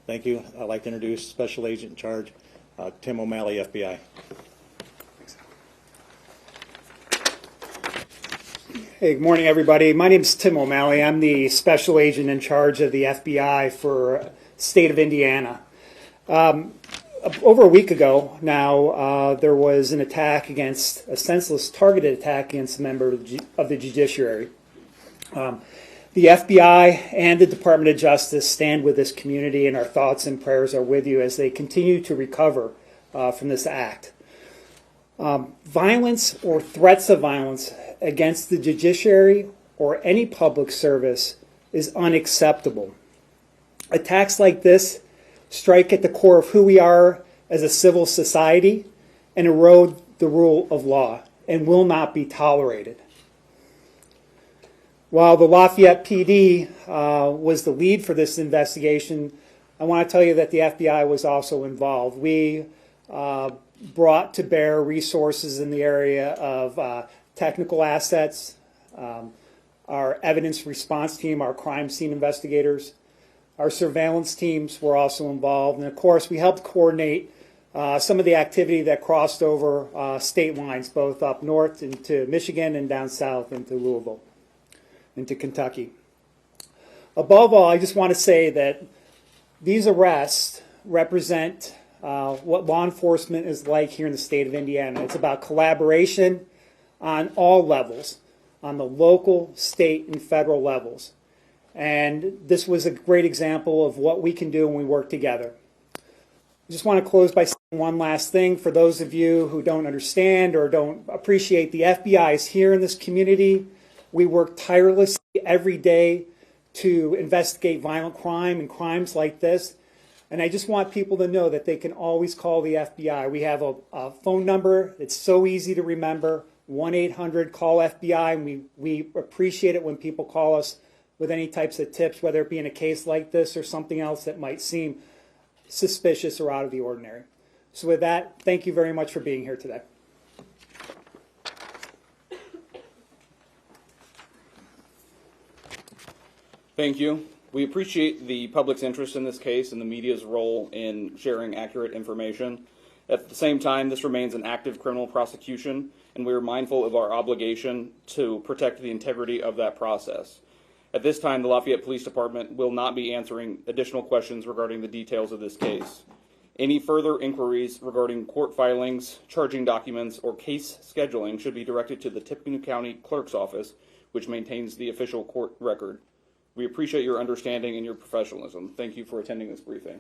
thank you. I'd like to introduce Special Agent in Charge, Tim O'Malley, FBI. Hey, good morning, everybody. My name is Tim O'Malley. I'm the Special Agent in charge of the FBI for state of Indiana. Over a week ago now, there was an attack against, a senseless targeted attack against a member of the judiciary. The FBI and the Department of Justice stand with this community, and our thoughts and prayers are with you as they continue to recover from this act. Violence or threats of violence against the judiciary or any public service is unacceptable. Attacks like this strike at the core of who we are as a civil society and erode the rule of law and will not be tolerated. While the Lafayette PD was the lead for this investigation, I want to tell you that the FBI was also involved. We brought to bear resources in the area of technical assets, our evidence response team, our crime scene investigators. Our surveillance teams were also involved, and of course we helped coordinate some of the activity that crossed over state lines, both up north into Michigan and down south into Louisville, into Kentucky. Above all, I just want to say that these arrests represent what law enforcement is like here in the state of Indiana. It's about collaboration on all levels, on the local, state, and federal levels. And this was a great example of what we can do when we work together. I just want to close by saying one last thing. For those of you who don't understand or don't appreciate, the FBI is here in this community. We work tirelessly every day to investigate violent crime and crimes like this. And I just want people to know that they can always call the FBI. We have a phone number. It's so easy to remember, 1-800-CALL-FBI. And we appreciate it when people call us with any types of tips, whether it be in a case like this or something else that might seem suspicious or out of the ordinary. So with that, thank you very much for being here today. Thank you. We appreciate the public's interest in this case and the media's role in sharing accurate information. At the same time, this remains an active criminal prosecution, and we are mindful of our obligation to protect the integrity of that process. At this time, the Lafayette Police Department will not be answering additional questions regarding the details of this case. Any further inquiries regarding court filings, charging documents, or case scheduling should be directed to the Tippecanoe County Clerk's Office, which maintains the official court record. We appreciate your understanding and your professionalism. Thank you for attending this briefing.